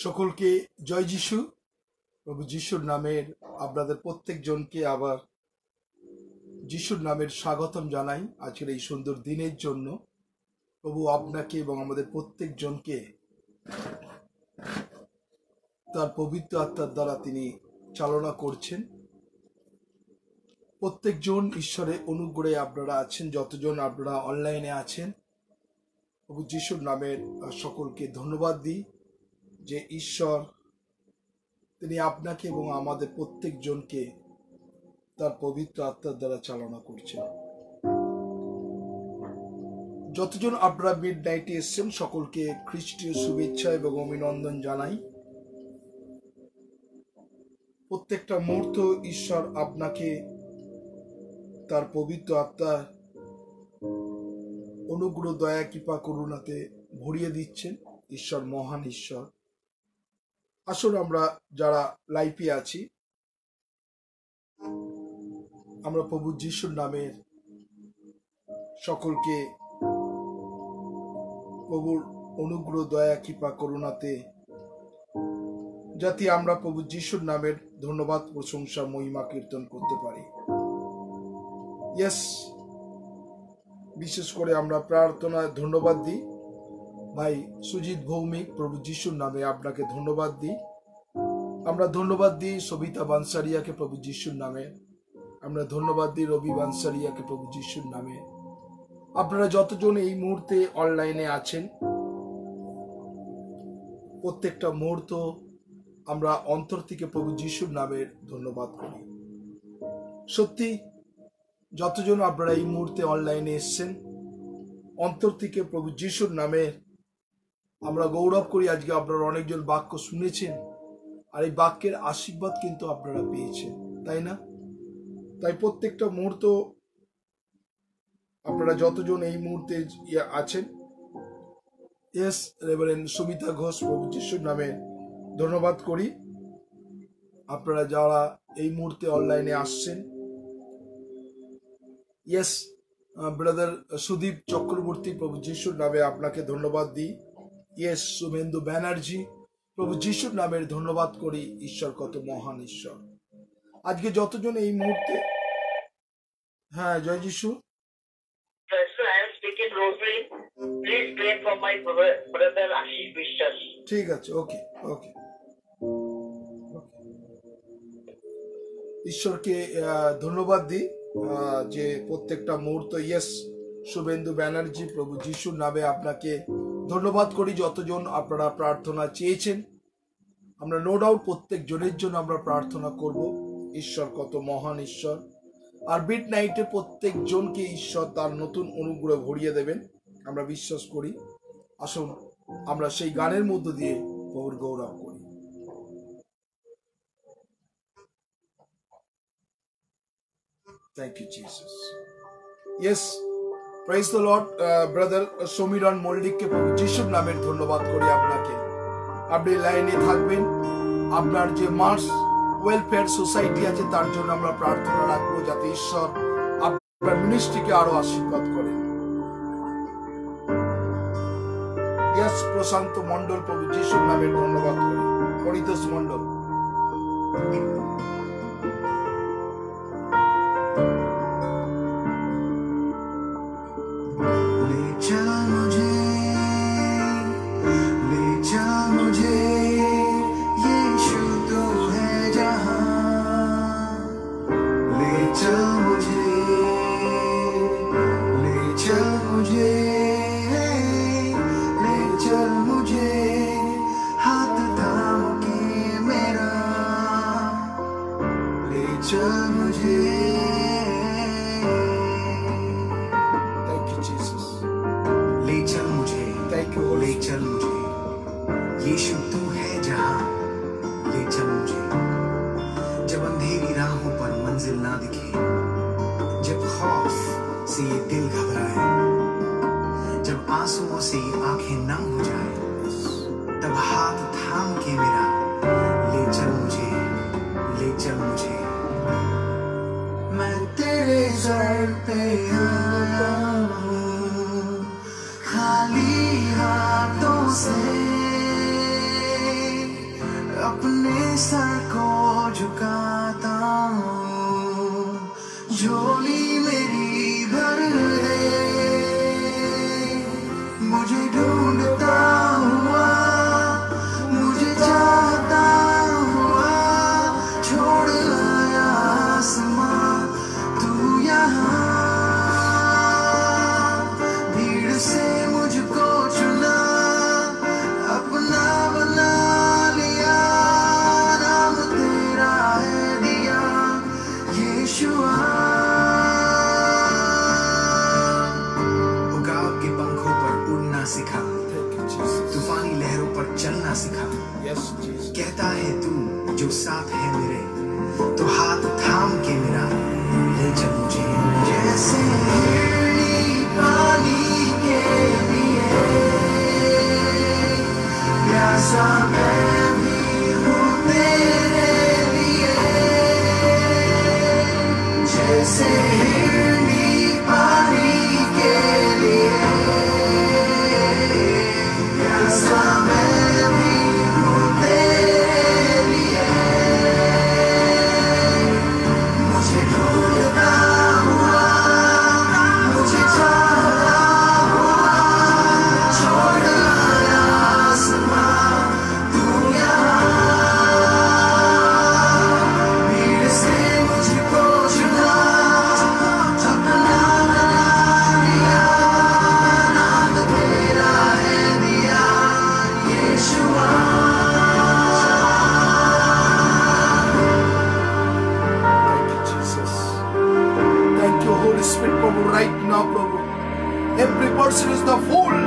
সকলকে জয় যিশু। প্রভু যিশুর নামের আপনাদের প্রত্যেকজনকে আবার যিশুর নামের স্বাগতম জানাই আজকের এই সুন্দর দিনের জন্য। প্রভু আপনাকে এবং আমাদের প্রত্যেকজনকে তার পবিত্র আত্মার দ্বারা তিনি চালনা করছেন। প্রত্যেকজন ঈশ্বরের অনুগ্রহে আপনারা আছেন, যতজন আপনারা অনলাইনে আছেন, প্রভু যিশুর নামের সকলকে ধন্যবাদ দিই যে ঈশ্বর তিনি আপনাকে এবং আমাদের প্রত্যেকজনকে তার পবিত্র আত্মার দ্বারা চালনা করছেন। যতজন আপনারা মিড নাইটে এসছেন সকলকে খ্রিস্টীয় শুভেচ্ছা এবং অভিনন্দন জানাই। প্রত্যেকটা মুহূর্ত ঈশ্বর আপনাকে তার পবিত্র আত্মার অনুগ্রহ, দয়া, কৃপা, করুণাতে ভরিয়ে দিচ্ছেন। ঈশ্বর মহান ঈশ্বর। আসুন আমরা যারা লাইভে আছি আমরা প্রভু যিশুর নামের সকলকে প্রভুর অনুগ্রহ, দয়া, কৃপা, করুণাতে যাতে আমরা প্রভু যিশুর নামের ধন্যবাদ, প্রশংসা, মহিমা কীর্তন করতে পারি। বিশেষ করে আমরা প্রার্থনায় ধন্যবাদ দিই ভাই সুজিত ভৌমিক, প্রভু যিশুর নামে আপনাকে ধন্যবাদ দিই। আমরা ধন্যবাদ দিই সবিতা বানসারিয়াকে, প্রভু যিশুর নামে আমরা ধন্যবাদ দিই রবি বানসারিয়াকে, প্রভু যিশুর নামে। আপনারা যতজন এই মুহূর্তে অনলাইনে আছেন প্রত্যেকটা মুহূর্ত আমরা অন্তর থেকে প্রভু যিশুর নামের ধন্যবাদ করি। সত্যি যতজন আপনারা এই মুহূর্তে অনলাইনে এসছেন অন্তর থেকে প্রভু যিশুর নামে আমরা গৌরব করি। আজকে আপনারা অনেকজন বাক্য শুনেছেন আর এই বাক্যের আশীর্বাদ কিন্তু আপনারা পেয়েছেন, তাই না? তাই প্রত্যেকটা মুহূর্ত আপনারা যতজন এই মুহূর্তে আছেন, রেভারেন্ড সুমিতা ঘোষ, প্রভু যিশুর নামে ধন্যবাদ করি। আপনারা যারা এই মুহূর্তে অনলাইনে আসছেন, ব্রাদার সুদীপ চক্রবর্তী, প্রভু যিশুর নামে আপনাকে ধন্যবাদ দিই। শুভেন্দু ব্যানার্জি, প্রভু যিশুর নামের ধন্যবাদ করি। ঈশ্বর কত মহান ঈশ্বর। আজকে যতজন এই মুহূর্তে, জয় যিশু। ঠিক আছে, ওকে। ঈশ্বরকে ধন্যবাদ দিই যে প্রত্যেকটা মুহূর্ত। শুভেন্দু ব্যানার্জি, প্রভু যিশুর নামে আপনাকে ধন্যবাদ করি। যতজন আপনারা প্রার্থনা চেয়েছেন আমরা নো ডাউট প্রত্যেক জনের জন্য আমরা প্রার্থনা করব। ঈশ্বর কত মহান ঈশ্বর। আর মিড নাইটে প্রত্যেক জনকে ঈশ্বর তার নতুন অনুগ্রহ ভরিয়ে দেবেন আমরা বিশ্বাস করি। আসুন আমরা সেই গানের মধ্য দিয়ে প্রভুর গৌরব করি। Thank you, Jesus. Yes, praise the Lord. Brother সমীরণ মল্লিককে প্রভু যিশুর নামের ধন্যবাদ করি। আপনাকে আপনি লাইনে থাকবেন। আপনার যে মার্স ওয়েলফেয়ার সোসাইটি আছে তার জন্য আমরা প্রার্থনা রাখবো যাতে ঈশ্বর আপনার মিনিস্ট্রিকে আরো আশীর্বাদ করেন। প্রশান্ত মন্ডল, প্রভু যিশুর নামের ধন্যবাদ করি। পরিতোষ মন্ডল, खाली हाथों से सर को झुकाता हूँ, झोली मेरी भर है, मुझे ढूंढता हुआ, मुझे चाहता हुआ, छोड़ आया आसमां तू यहाँ, भीड़ से मुझको चुना, अपना बना लिया, नाम तेरा है दिया यीशुआ। उगाव के पंखों पर उड़ना सिखा, तूफानी लहरों पर चलना सिखा, कहता है तू जो साथ है मेरे, तो हाथ थाम के मेरा ले चल मुझे, जैसे हिरनी पानी के लिए प्यासा मैं भी हूँ तेरे लिए, जैसे हिरनी पानी के लिए प्यासा मैं भी हूँ तेरे लिए, मुझे ढूंढता हुआ, मुझे चाहता हुआ, छोड़ आया आसमां तू यहाँ, भीड़ से मुझको चुना, अपना बना लिया, नाम तेरा है दिया यीशुआ। Thank you, Jesus. Thank you, Holy Spirit, Prabhu, right now, Prabhu. Every person is the full.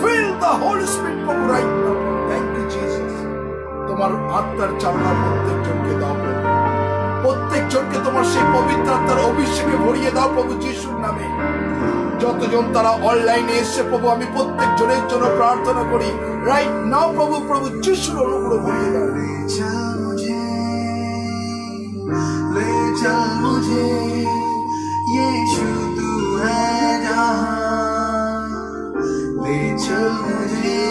Fill the Holy Spirit, Prabhu, right now. Thank you, Jesus. তোমার আত্মার চালনা প্রত্যেকজনকে দাও প্রভু, প্রত্যেকজনকে তোমার সেই পবিত্র আত্মার অভিষেকে ভরিয়ে দাও প্রভু যিশুর নামে। যতজন তারা অনলাইনে এসে প্রভু, আমি প্রত্যেকজনের জন্য প্রার্থনা করি রাইট নাও প্রভু, প্রভু যিশুর অনুগ্রহ ভরিয়ে দাও। ले चल मुझे, ले चल मुझे, यीशु तू है जहाँ, ले चल मुझे,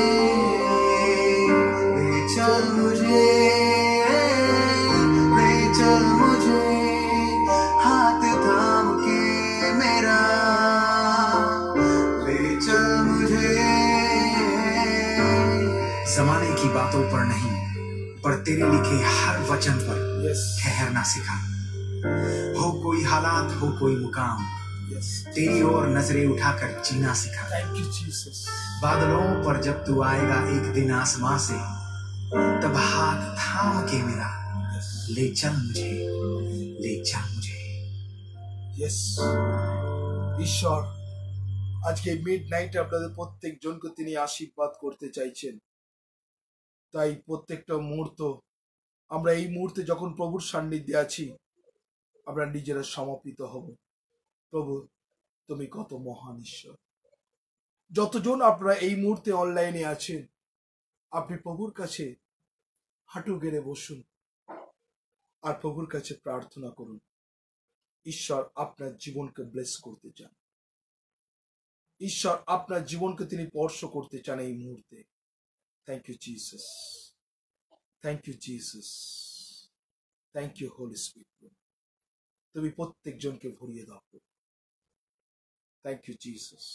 ले चल मुझे, ले चल मुझे, हाथ थाम के मेरा, ले चल मुझे, जमाने की बातों पर नहीं पर तेरे लिखे हर वचन पर Yes. ठहरना सिखा, हो कोई हालात हो कोई मुकाम, Yes. तेरी ओर नजरें उठाकर जीना सिखा, Thank you, Jesus. बादलों पर जब तू आएगा एक दिन आसमां से, तब हाथ थाम के मेरा Yes. ले चल मुझे, ले चल मुझे। Yes. ঈশ্বর আজকে মিড নাইটে আপনাদের প্রত্যেকজনকে তিনি আশীর্বাদ করতে চাইছেন, তাই প্রত্যেকটা মুহূর্ত আমরা এই মুহূর্তে যখন প্রভুর সান্নিধ্যে আছি, আমরা নিজেরা সমাপিত হব। প্রভু তুমি কত মহান ঈশ্বর। যতজন আপনারা এই মুহূর্তে অনলাইনে আছেন, আপনি প্রভুর কাছে হাঁটু গেড়ে বসুন আর প্রভুর কাছে প্রার্থনা করুন। ঈশ্বর আপনার জীবনকে ব্লেস করতে চান, ঈশ্বর আপনার জীবনকে তিনি স্পর্শ করতে চান এই মুহূর্তে। Thank you Jesus, thank you Jesus, thank you Holy Spirit. তুমি প্রত্যেকজনকে ভরিয়ে দাও। Thank you Jesus,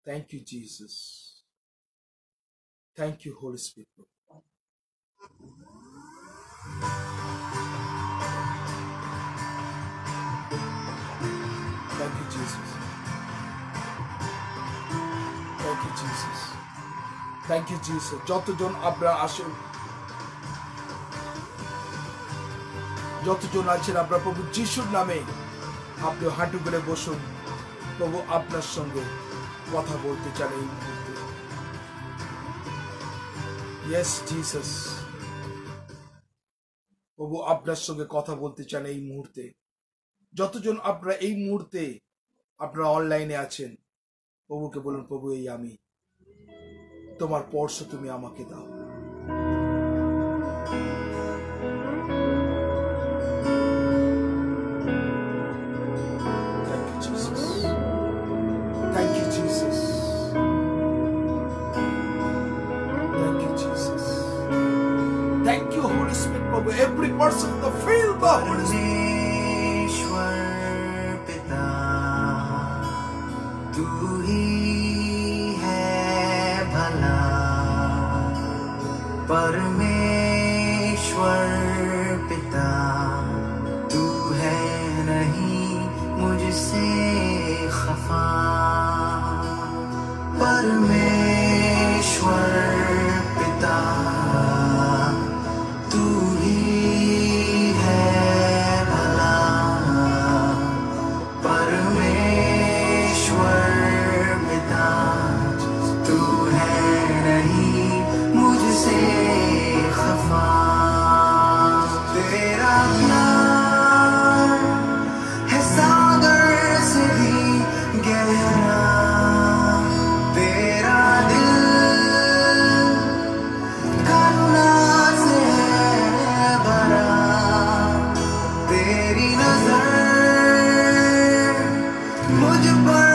thank you Jesus, thank you Holy Spirit. Thank you, Jesus. Thank you, Jesus. Thank you, Jesus. যতজন আপনারা আসুন, যতজন আছেন আপনারা প্রভু যিশুর নামে আপনি হাঁটু করে বসুন। প্রভু আপনার সঙ্গে কথা বলতে চান এই মুহূর্তে। Yes, Jesus. প্রভু আপনার সঙ্গে কথা বলতে চান এই মুহূর্তে। যতজন আপনারা এই মুহূর্তে আপনারা অনলাইনে আছেন, প্রভুকে বলুন, প্রভু এই আমি, তোমার স্পর্শ তুমি আমাকে দাও। Thank you, Jesus. Thank you, Jesus. Thank you, Jesus. Thank you, you, Holy Spirit, Prabhu. Every person, the feel the Holy Spirit. परमेश्वर पिता तू ही है भला, परमेश्वर पिता तू है नहीं मुझसे खफा, परमेश्वर पिता तू ही है भला, परमेश्वर पिता तू है नहीं मुझसे खफा। तेरा प्यार है सागर से भी गहरा, तेरा दिल करुणा से है भरा, तेरी नजर मुझ पर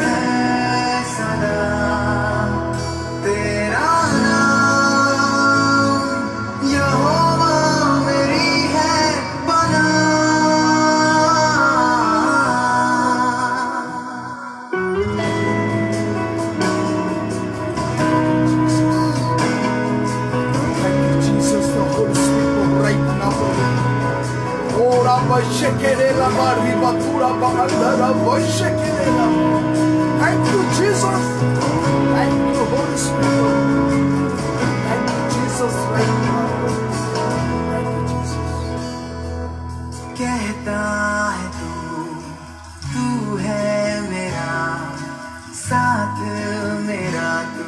है सदा, तेरा नाम यहोवा मेरी है पनाह। Thank you, Jesus, the Holy Spirit, right now. Oh, Rabba Shekerela Mariba Tura Bahandara Shekerela. Thank you, Jesus. Thank you, Holy Spirit. Thank you, Jesus, right now. Thank you, Jesus. कहता है तू है मेरा साथ, मेरा तू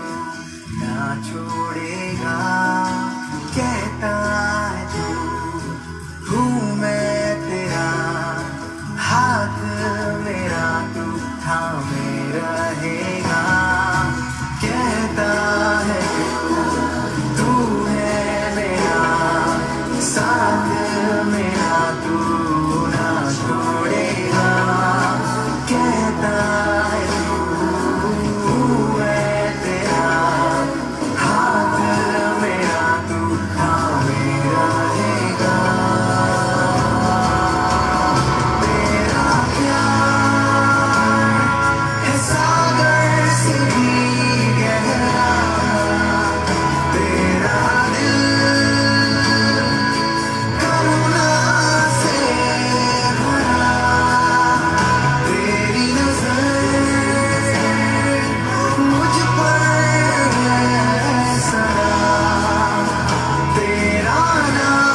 ना छोड़ेगा, कहता है तू हूँ मैं तेरा, हाथ मेरा तू थामे रहेगा, कहता है तू है मेरा साथ, मेरा तू ना छोड़ेगा, कहता है तू है तेरा, हाथ मेरा तू थामे रहेगा। तेरा प्यार है सागर से भी गहरा, तेरा दिल करुणा से भरा, तेरी नजर मुझ पर है सदा, तेरा नाम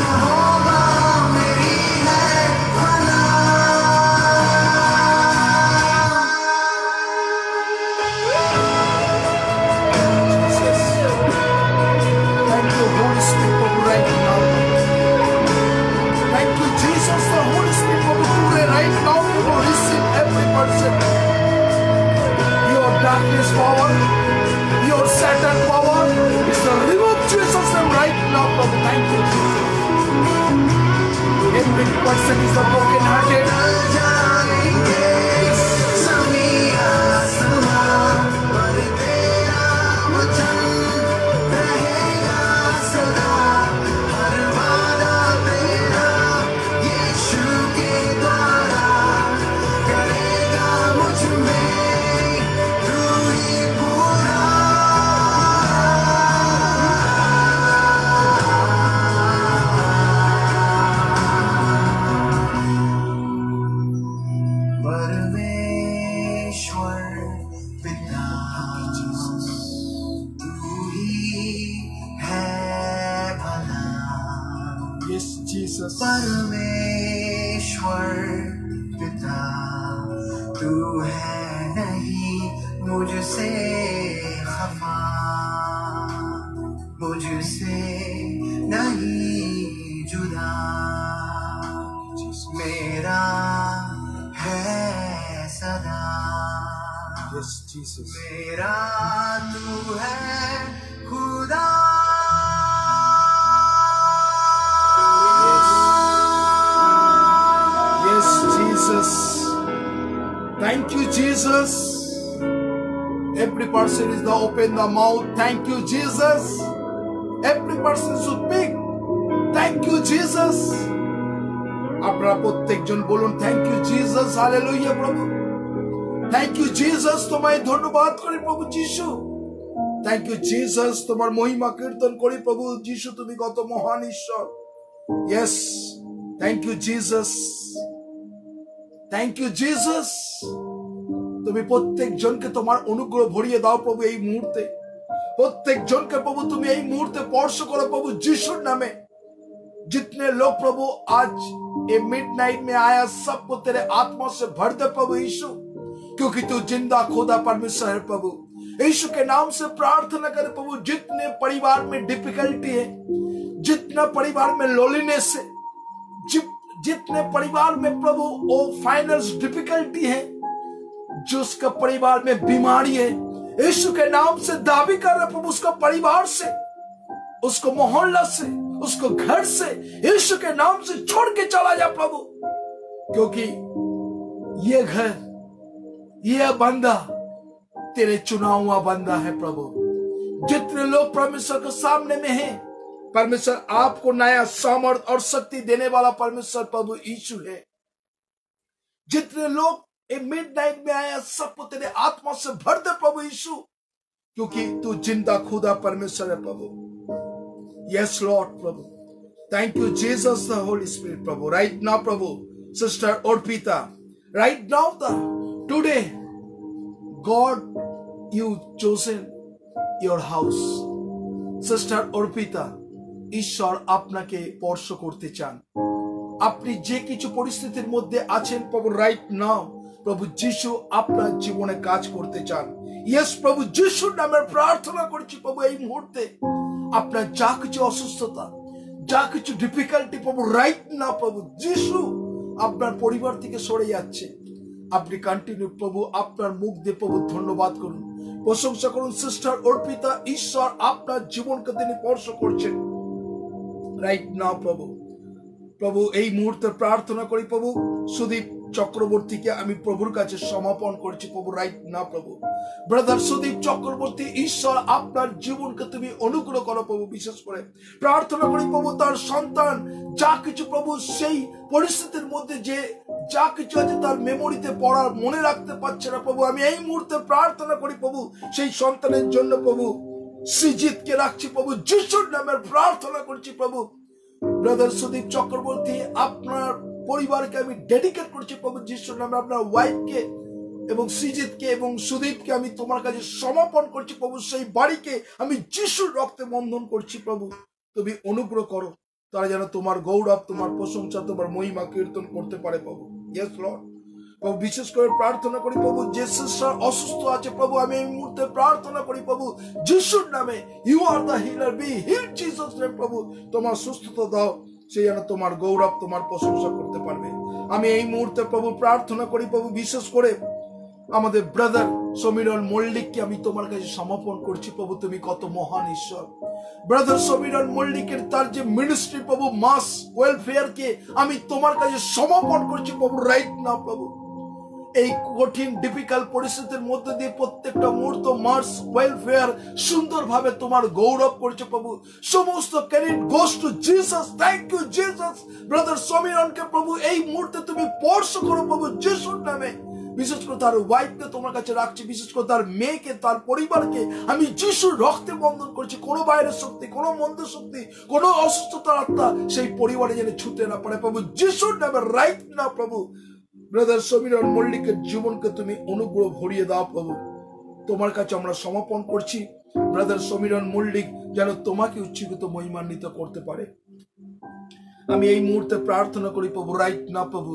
यहोवा मेरी है Thank you, Holy Spirit, right now. Thank you, Jesus, the Holy Spirit, right now. You will receive every person. Your darkness power, your Satan power, is the remove Jesus name right now, Prabhu. Thank you, Jesus. Every person is the broken hearted. जाएंगे सभी आसमां, पर तेरा वचन रहेगा सदा, हर वादा तेरा यीशु के द्वारा करेगा मुझ में तू ही पूरा। परमेश्वर पिता तू ही है भला, Yes, Jesus. परमेश्वर पिता तू है नहीं मुझसे खफा, मुझसे नहीं जुदा, मेरा है सदा, Yes, Jesus. मेरा तू है खुदा। Yes, Jesus. Thank you, Jesus. Every person is the open the mouth. Thank you, Jesus. Every person should speak. Thank you, Jesus. আপনারা প্রত্যেকজন বলুন থ্যাংক ইউ জিসাস, হালেলুয়া প্রভু। থ্যাংক ইউ জিসাস, তোমায় ধন্যবাদ করি প্রভু যিশু। থ্যাংক ইউ জিসাস, তোমার মহিমা কীর্তন করি প্রভু যিশু, তুমি কত মহান ঈশ্বর। Yes, thank you Jesus, thank you Jesus. তুমি প্রত্যেকজনকে তোমার অনুগ্রহ ভরিয়ে দাও প্রভু এই মুহূর্তে। প্রত্যেকজনকে প্রভু তুমি এই মুহূর্তে স্পর্শ করো প্রভু যিশুর নামে। जितने लोग प्रभु आज ये मिडनाइट में आया, सबको तेरे आत्मा से भर दे प्रभु यीशु, क्योंकि तू जिंदा खुदा परमेश्वर है प्रभु। यीशु के नाम से प्रार्थना करे प्रभु, जितने परिवार में डिफिकल्टी है, जितना परिवार में लोलीनेस है, जितने परिवार में प्रभु वो फाइनेंस डिफिकल्टी है, जिसका परिवार में बीमारी है, यीशु के नाम से दावी कर रहे प्रभु, उसका परिवार से, उसको मोहल्ला से, उसको घर से यीशु के नाम से छोड़ के चला जा प्रभु, क्योंकि ये घर, ये बंदा तेरे चुना हुआ बंदा है प्रभु। जितने लोग परमेश्वर के सामने में हैं, परमेश्वर आपको नया सामर्थ और शक्ति देने वाला परमेश्वर प्रभु यीशु है। जितने लोग ये मिडनाइट में आया, सबको तेरे आत्मा से भर दे प्रभु यीशु, क्योंकि तू जिंदा खुदा परमेश्वर है प्रभु। Yes, Lord, Prabhu. Thank you, Jesus, the Holy Spirit, Prabhu. Right now, Prabhu, Sister Orpita, right now, today, God, you chosen your house. Sister Orpita, ঈশ্বর আপনাকে স্পর্শ করতে চান। আপনি যে কিছু পরিস্থিতির মধ্যে আছেন প্রভু, রাইট নাও প্রভু যিশু আপনার জীবনে কাজ করতে চান। ইয়েস প্রভু যিশুর নামে প্রার্থনা করছি প্রভু, এই মুহূর্তে আপনার যা কিছু অসুস্থতা, যা কিছু ডিফিকাল্টি প্রভু, রাইট না প্রভু যিশু আপনার পরিবার থেকে সরে যাচ্ছে। আপনি কন্টিনিউ প্রভু আপনার মুখ দিয়ে প্রভু ধন্যবাদ করুন, প্রশংসা করুন। সিস্টার অর্পিতা, ঈশ্বর আপনার জীবনকে তিনি স্পর্শ করছেন রাইট না প্রভু। প্রভু এই মুহূর্তে প্রার্থনা করি প্রভু, সুদীপ চক্রবর্তীকে আমি প্রভুর কাছে সমাপন করছি প্রভু, রাইট না প্রভু। ব্রাদার সুদীপ চক্রবর্তী, ঈশ্বর আপনার জীবনকে তুমি অনুগ্রহ করো প্রভু। বিশেষ করে প্রার্থনা করি প্রভু, তার সন্তান যা কিছু প্রভু সেই পরিস্থিতির মধ্যে যে যা কিছু আছে তার মেমোরিতে পড়ার মনে রাখতে পারছে না প্রভু, আমি এই মুহূর্তে প্রার্থনা করি প্রভু সেই সন্তানের জন্য প্রভু। সৃজিতকে রাখছি প্রভু, যিশুর নামে প্রার্থনা করছি প্রভু। ব্রাদার সুদীপ চক্রবর্তী, আপনার পরিবারকে আমি ডেডিকেট করছি প্রভু যিশুর নামে। আপনার ওয়াইফকে এবং সৃজিতকে এবং সুদীপকে আমি তোমার কাছে সমর্পণ করছি প্রভু। সেই বাড়িকে আমি যিশুর রক্তে বন্ধন করছি প্রভু। তুমি অনুগ্রহ করো, তারা যেন তোমার গৌরব, তোমার প্রশংসা, তোমার মহিমা কীর্তন করতে পারে প্রভু। ইয়েস লর্ড প্রভু, বিশেষ করে প্রার্থনা করি প্রভু যে সিস্টার অসুস্থ আছে প্রভু, আমি এই মুহূর্তে প্রার্থনা করি প্রভু যিশুর নামে, you are the healer, be heal Jesus name প্রভু। তোমার সুস্থতা দাও, সে যেন তোমার গৌরব, তোমার প্রশংসা করতে পারবে। আমি এই মুহূর্তে প্রভু প্রার্থনা করি প্রভু, বিশেষ করে আমাদের ব্রাদার সমীরন মল্লিককে আমি তোমার কাছে সমর্পণ করছি প্রভু। তুমি কত মহান ঈশ্বর। ব্রাদার সমীরন মল্লিকের তার যে মিনিস্ট্রি প্রভু, মাস ওয়েলফেয়ারকে আমি তোমার কাছে সমর্পণ করছি প্রভু, রাইট না প্রভু। এই কঠিন ডিফিকাল্ট পরিস্থিতির মধ্যে দিয়ে প্রত্যেকটা মুহূর্ত মার্স ওয়েলফেয়ার সুন্দরভাবে তোমার গৌরব করছে প্রভু। সমস্ত credit goes to Jesus. Thank you Jesus. Brother সমীরনকে প্রভু এই মুহূর্তে তুমি স্পর্শ করো প্রভু যিশুর নামে। বিশেষ করে তার ওয়াইফকে তোমার কাছে রাখছি, বিশেষ করে তার মেয়েকে, তার পরিবারকে আমি যিশুর রক্তে বন্ধন করছি। কোনো বাইরের শক্তি, কোনো মন্দ শক্তি, কোনো অসুস্থতার আত্মা সেই পরিবারে যেন ছুটে না পারে প্রভু যিশুর নামে, রাইট না প্রভু। ব্রাদার সমীরন মল্লিকের জীবনকে তুমি অনুগ্রহ ভরিয়ে দাও প্রভু। তোমার কাছে আমরা সমর্পণ করছি। ব্রাদার সমীরন মল্লিক যেন তোমাকে উচ্চীকৃত মহিমান্বিত করতে পারে। আমি এই মুহূর্তে প্রার্থনা করি প্রভু, রাইট না প্রভু।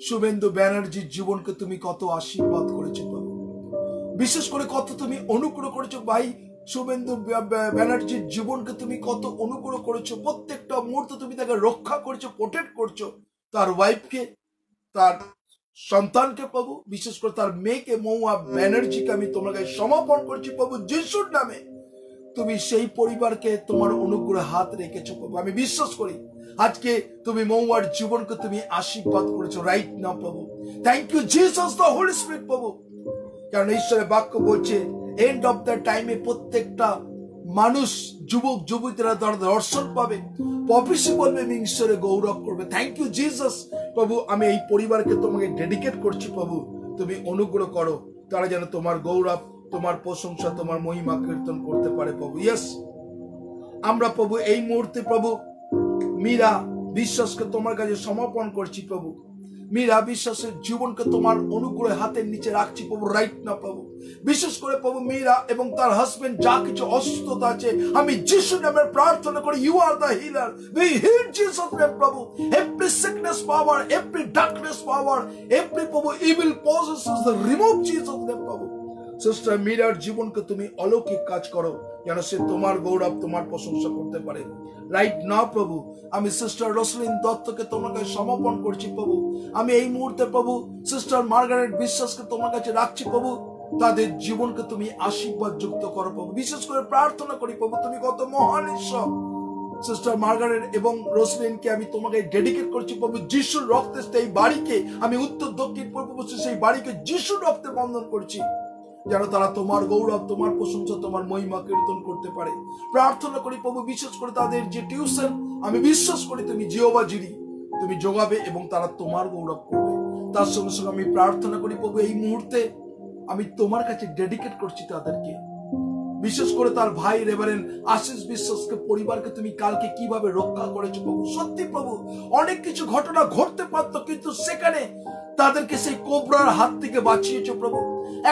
শুভেন্দু ব্যানার্জির জীবনকে তুমি কত আশীর্বাদ করেছো প্রভু, বিশেষ করে কত তুমি অনুগ্রহ করেছো ভাই। শুভেন্দু ব্যানার্জির জীবনকে তুমি কত অনুগ্রহ করেছো, প্রত্যেকটা মুহূর্তে তুমি তাকে রক্ষা করছো, প্রোটেক্ট করছো। তার ওয়াইফকে, তার সন্তানকে প্রভু, বিশেষ করে তার মেয়েকে মহুয়া ব্যানার্জিকে আমি তোমার কাছে সমর্পণ করছি প্রভু যিশুর নামে। তুমি সেই পরিবারকে তোমার অনুগ্রহ হাত রেখেছো প্রভু। আমি বিশ্বাস করি আজকে তুমি মহুয়ার জীবনকে তুমি আশীর্বাদ করেছো, রাইট না প্রভু। Thank you Jesus the Holy Spirit প্রভু। কারণ ঈশ্বরের বাক্য বলছে এন্ড অফ দ্য টাইমে প্রত্যেকটা মানুষ যুবক যুবতীরা তার দর্শন পাবে, প্রফেসি বলবে এবং ঈশ্বরে গৌরব করবে। Thank you Jesus. প্রভু আমি এই পরিবারকে তোমাকে ডেডিকেট করছি প্রভু, তুমি অনুগ্রহ করো তারা যেন তোমার গৌরব, তোমার প্রশংসা, তোমার মহিমা কীর্তন করতে পারে প্রভু। ইয়েস, আমরা প্রভু এই মুহূর্তে প্রভু মীরা বিশ্বাসকে তোমার কাছে সমর্পণ করছি প্রভু। মীরা বিশ্বাসের জীবনকে তোমার অনুগ্রহের হাতের নিচে রাখছি প্রভু রাইট না প্রভু। বিশেষ করে প্রভু মীরা এবং তার হাজবেন্ড যা কিছু অসুস্থতা আছে, আমি যিশু নামে প্রার্থনা করি, you are the healer, we heal Jesus name প্রভু। Every sickness power, every darkness power, every প্রভু evil possesses remove Jesus name প্রভু। সিস্টার মীরার জীবনকে তুমি অলৌকিক কাজ করো যেন সে তোমার গৌরব, তোমার প্রশংসা করতে পারে রাইট না প্রভু। আমি সিস্টার রসলিন দত্তকে তোমার কাছে সমর্পণ করছি প্রভু। আমি এই মুহূর্তে প্রভু সিস্টার মার্গারেট বিশ্বাসকে তোমার কাছে রাখছি প্রভু। তাদের জীবনকে তুমি আশীর্বাদ যুক্ত করো প্রভু। বিশেষ করে প্রার্থনা করি প্রভু, তুমি কত মহান ঈশ্বর। সিস্টার মার্গারেট এবং রসলিনকে আমি তোমাকে ডেডিকেট করছি প্রভু। যিশুর রক্তে এই বাড়িকে আমি উত্তর দক্ষিণ পূর্ব পশ্চিম সেই বাড়িকে যিশুর রক্তে বন্ধন করছি যেন তারা তোমার গৌরব, তোমার প্রশংসা, তোমার মহিমা কীর্তন করতে পারে। প্রার্থনা করি প্রভু বিশেষ করে তাদের যে টিউশন, আমি বিশ্বাস করি তুমি জিহোবা জিরি, তুমি যোগাবে এবং তারা তোমার গৌরব করবে। তার সঙ্গে সঙ্গে আমি প্রার্থনা করি প্রভু এই মুহূর্তে আমি তোমার কাছে ডেডিকেট করছি তাদেরকে, বিশেষ করে তার ভাই রেভারেন্ড আশিস বিশ্বাসকে পরিবারকে তুমি কালকে কিভাবে রক্ষা করেছো প্রভু। সত্যি প্রভু অনেক কিছু ঘটনা ঘটতে পারতো, কিন্তু সেখানে তাদেরকে সেই কোবরার হাত থেকে বাঁচিয়েছো প্রভু।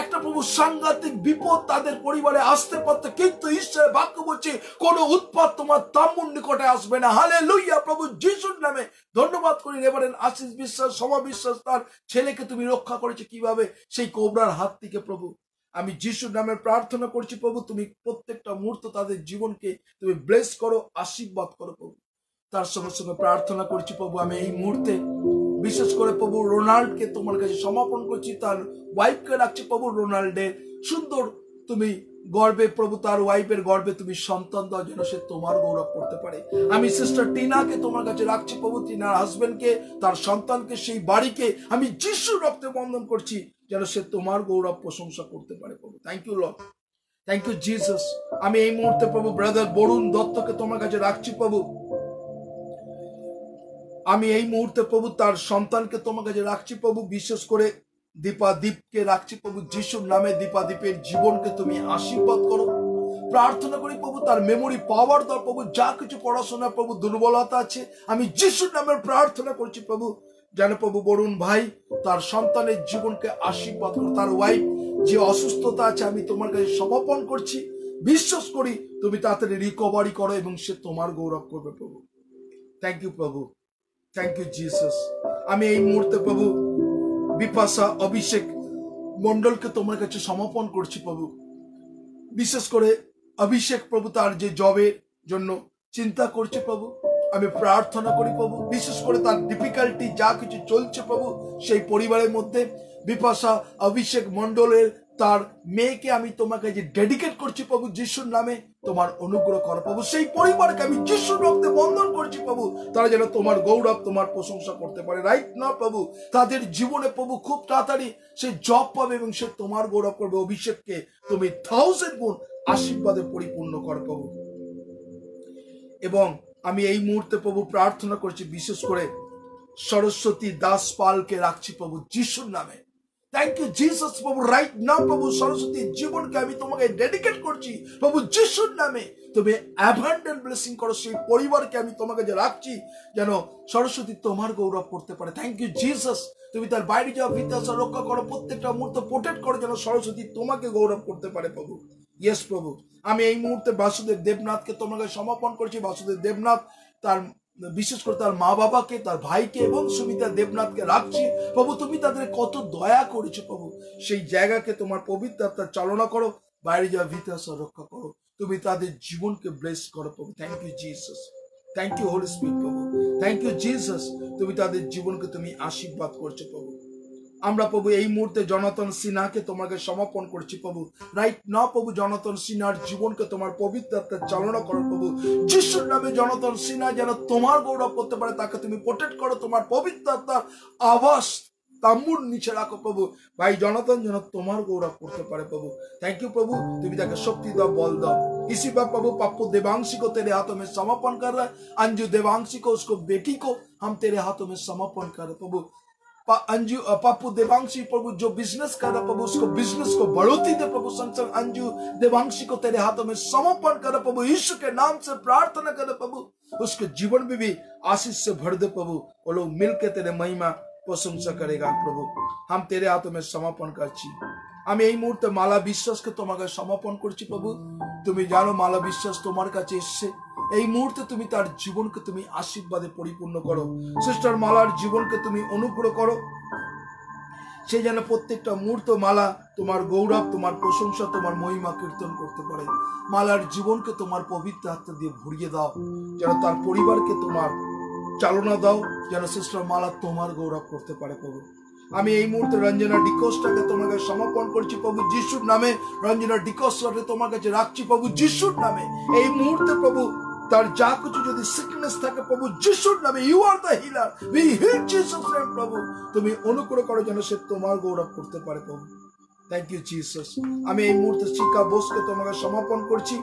একটা প্রভু সাংঘাতিক বিপদ তাদের পরিবারে আসতে পারতো, কিন্তু ঈশ্বরের বাক্য বলছে কোনো উৎপাত তোমার তাম্বুর নিকটে আসবে না। হালেলুয়া প্রভু যিশুর নামে ধন্যবাদ করি। রেভারেন্ড আশিস বিশ্বাস, সমা বিশ্বাস তার ছেলেকে তুমি রক্ষা করেছো কিভাবে সেই কোবরার হাত থেকে প্রভু। আমি যিশুর নামে প্রার্থনা করছি প্রভু, তুমি প্রত্যেকটা মুহূর্ত তাদের জীবনকে তুমি ব্লেস করো, আশীর্বাদ করো প্রভু। তার সঙ্গে সঙ্গে প্রার্থনা করছি প্রভু আমি এই মুহূর্তে বিশেষ করে প্রভু রোনাল্ডকে তোমার কাছে সমর্পণ করছি, তার ওয়াইফকে রাখছি প্রভু। রোনাল্ডের সুন্দর তুমি গর্বে প্রভু, তার ওয়াইফের গর্বে তুমি সন্তান দাও যেন সে তোমার গৌরব করতে পারে। আমি সিস্টার টিনাকে তোমার কাছে রাখছি প্রভু, টিনার হাজবেন্ডকে, তার সন্তানকে, সেই বাড়িকে আমি যিশুর রক্তে বন্ধন করছি যেন সে তোমার গৌরব প্রশংসা করতে পারে প্রভু। Thank you Lord, thank you Jesus. আমি এই মুহূর্তে প্রভু ব্রাদার বরুণ দত্তকে তোমার কাছে রাখছি প্রভু। আমি এই মুহূর্তে প্রভু তার সন্তানকে তোমার কাছে রাখছি প্রভু। বিশেষ করে দীপাদীপকে রাখছি প্রভু যিশুর নামে। দীপাদীপের জীবনকে তুমি আশীর্বাদ করো। প্রার্থনা করি প্রভু তার মেমোরি পাওয়ার দাও প্রভু। যা কিছু পড়াশোনা প্রভু দুর্বলতা আছে, আমি যিশুর নামে প্রার্থনা করছি প্রভু যেন প্রভু বরুণ ভাই তার সন্তানের জীবনকে আশীর্বাদ করো। তার ওয়াইফ যে অসুস্থতা আছে আমি তোমার কাছে সমর্পণ করছি। বিশ্বাস করি তুমি তাড়াতাড়ি রিকভারি করো এবং সে তোমার গৌরব করবে প্রভু। থ্যাংক ইউ প্রভু, থ্যাংক ইউ জিসাস। আমি এই মুহূর্তে প্রভু বিপাশা অভিষেক মন্ডলকে তোমার কাছে সমর্পণ করছি প্রভু। বিশেষ করে অভিষেক প্রভু তার যে জবের জন্য চিন্তা করছে প্রভু, আমি প্রার্থনা করি প্রভু বিশেষ করে তার ডিফিকাল্টি যা কিছু চলছে প্রভু সেই পরিবারের মধ্যে। বিপাশা অভিষেক মন্ডলের তার মেয়েকে আমি তোমাকে যে ডেডিকেট করছি প্রভু যিশুর নামে, তোমার অনুগ্রহ করো প্রভু। সেই পরিবারকে আমি যিশুর রক্তে বন্ধন করছি প্রভু, তারা যেন তোমার গৌরব, তোমার প্রশংসা করতে পারে রাইট না প্রভু। তাদের জীবনে প্রভু খুব তাড়াতাড়ি সে জব পাবে এবং সে তোমার গৌরব করবে। অভিষেককে তুমি 1000 গুণ আশীর্বাদে পরিপূর্ণ করো প্রভু। এবং আমি এই মুহূর্তে প্রভু প্রার্থনা করছি বিশেষ করে সরস্বতী দাস পালকে রাখছি প্রভু যিশুর নামে। থ্যাংক ইউ জিসাস প্রভু রাইট নাও প্রভু সরস্বতীর জীবনকে আমি তোমাকে ডেডিকেট করছি প্রভু যিশুর নামে। তুমি অ্যাবান্ডেন্ট ব্লেসিং করো সেই পরিবারকে আমি তোমাকে যে রাখছি যেন সরস্বতী তোমার গৌরব করতে পারে। Thank you Jesus. তুমি তার বাইরে যাওয়া বিদ্যাসা রক্ষা করো, প্রত্যেকটা মুহূর্ত প্রোটেক্ট করো যেন সরস্বতী তোমাকে গৌরব করতে পারে প্রভু। ইয়েস প্রভু। আমি এই মুহূর্তে বাসুদেব দেবনাথকে তোমাকে সমর্পণ করছি। বাসুদেব দেবনাথ তার বিশেষ করে তার মা বাবাকে, তার ভাইকে এবং সুমিতা দেবনাথকে রাখছি প্রভু। তুমি তাদের কত দয়া করেছো প্রভু, সেই জায়গাকে তোমার পবিত্র আত্মা চালনা করো, বাইরে যাওয়া ভিতাসা রক্ষা করো, তুমি তাদের জীবনকে ব্লেস করো প্রভু। Thank you Jesus, thank you Holy Spirit প্রভু, থ্যাংক ইউ জিসাস। তুমি তাদের জীবনকে তুমি আশীর্বাদ করছো প্রভু। আমরা প্রভু এই মুহূর্তে জনাতন সিনহাকে তোমাকে সমর্পণ করছি প্রভু রাইট না প্রভু। জনাতন সিনহার জীবনকে তোমার পবিত্র আত্মা চালনা করো প্রভু যিশুর নামে। জনাতন সিনহা যেন তোমার গৌরব করতে পারে, তাকে তুমি প্রোটেক্ট করো, তোমার পবিত্র আত্মার আবাস তাম্বুর নিচে রাখো প্রভু। ভাই জনাতন যেন তোমার গৌরব করতে পারে প্রভু। থ্যাংক ইউ প্রভু। তুমি তাকে শক্তি দাও, বল দাও, इसी बात प्रभु पप्पू देवांशी को तेरे हाथों में समर्पण कर रहा है, अंजू देवांशी को, उसको बेटी को हम तेरे हाथों में समर्पण कर रहे प्रभु। अंजू पप्पू देवांशी प्रभु जो बिजनेस कर रहा प्रभु, उसको बिजनेस को बढ़ोतरी दे प्रभु। संग अंजू देवांशी को तेरे हाथों में समर्पण कर प्रभु, यीशु के नाम से प्रार्थना कर प्रभु, उसके जीवन में भी आशीष से भर दे प्रभु। वो लोग मिलकर तेरे महिमा प्रशंसा करेगा प्रभु। हम तेरे हाथों में समर्पण करছি। আমি এই মুহূর্তে মালা বিশ্বাসকে তোমাকে সমর্পণ করছি প্রভু। তুমি জানো মালা বিশ্বাস তোমার কাছে এসেছে, এই মুহূর্তে তুমি তার জীবনকে তুমি আশীর্বাদে পরিপূর্ণ করো। সিস্টার মালার জীবনকে তুমি অনুগ্রহ করো, সে যেন প্রত্যেকটা মুহূর্ত মালা তোমার গৌরব, তোমার প্রশংসা, তোমার মহিমা কীর্তন করতে পারে। মালার জীবনকে তোমার পবিত্র হাতে দিয়ে ভরিয়ে দাও, যেন তার পরিবারকে তোমার চালনা দাও, যেন সিস্টার মালা তোমার গৌরব করতে পারে প্রভু। আমি এই মুহূর্তে রঞ্জনা ডিকোসটাকে তোমাকে সমর্পণ করছি প্রভু যিশুর নামে। রঞ্জনা ডিকোসটাকে তোমার কাছে রাখছি প্রভু যিশুর নামে। এই মুহূর্তে প্রভু তার যা কিছু যদি সিকনেস থাকে প্রভু যিশুর নামে, you are the healer, we heal Jesus name প্রভু। তুমি অনুগ্রহ করো যেন সে তোমার গৌরব করতে পারে প্রভু। Thank you Jesus. আমি এই মুহূর্তে শিকা বোসকে তোমাকে সমর্পণ করছি।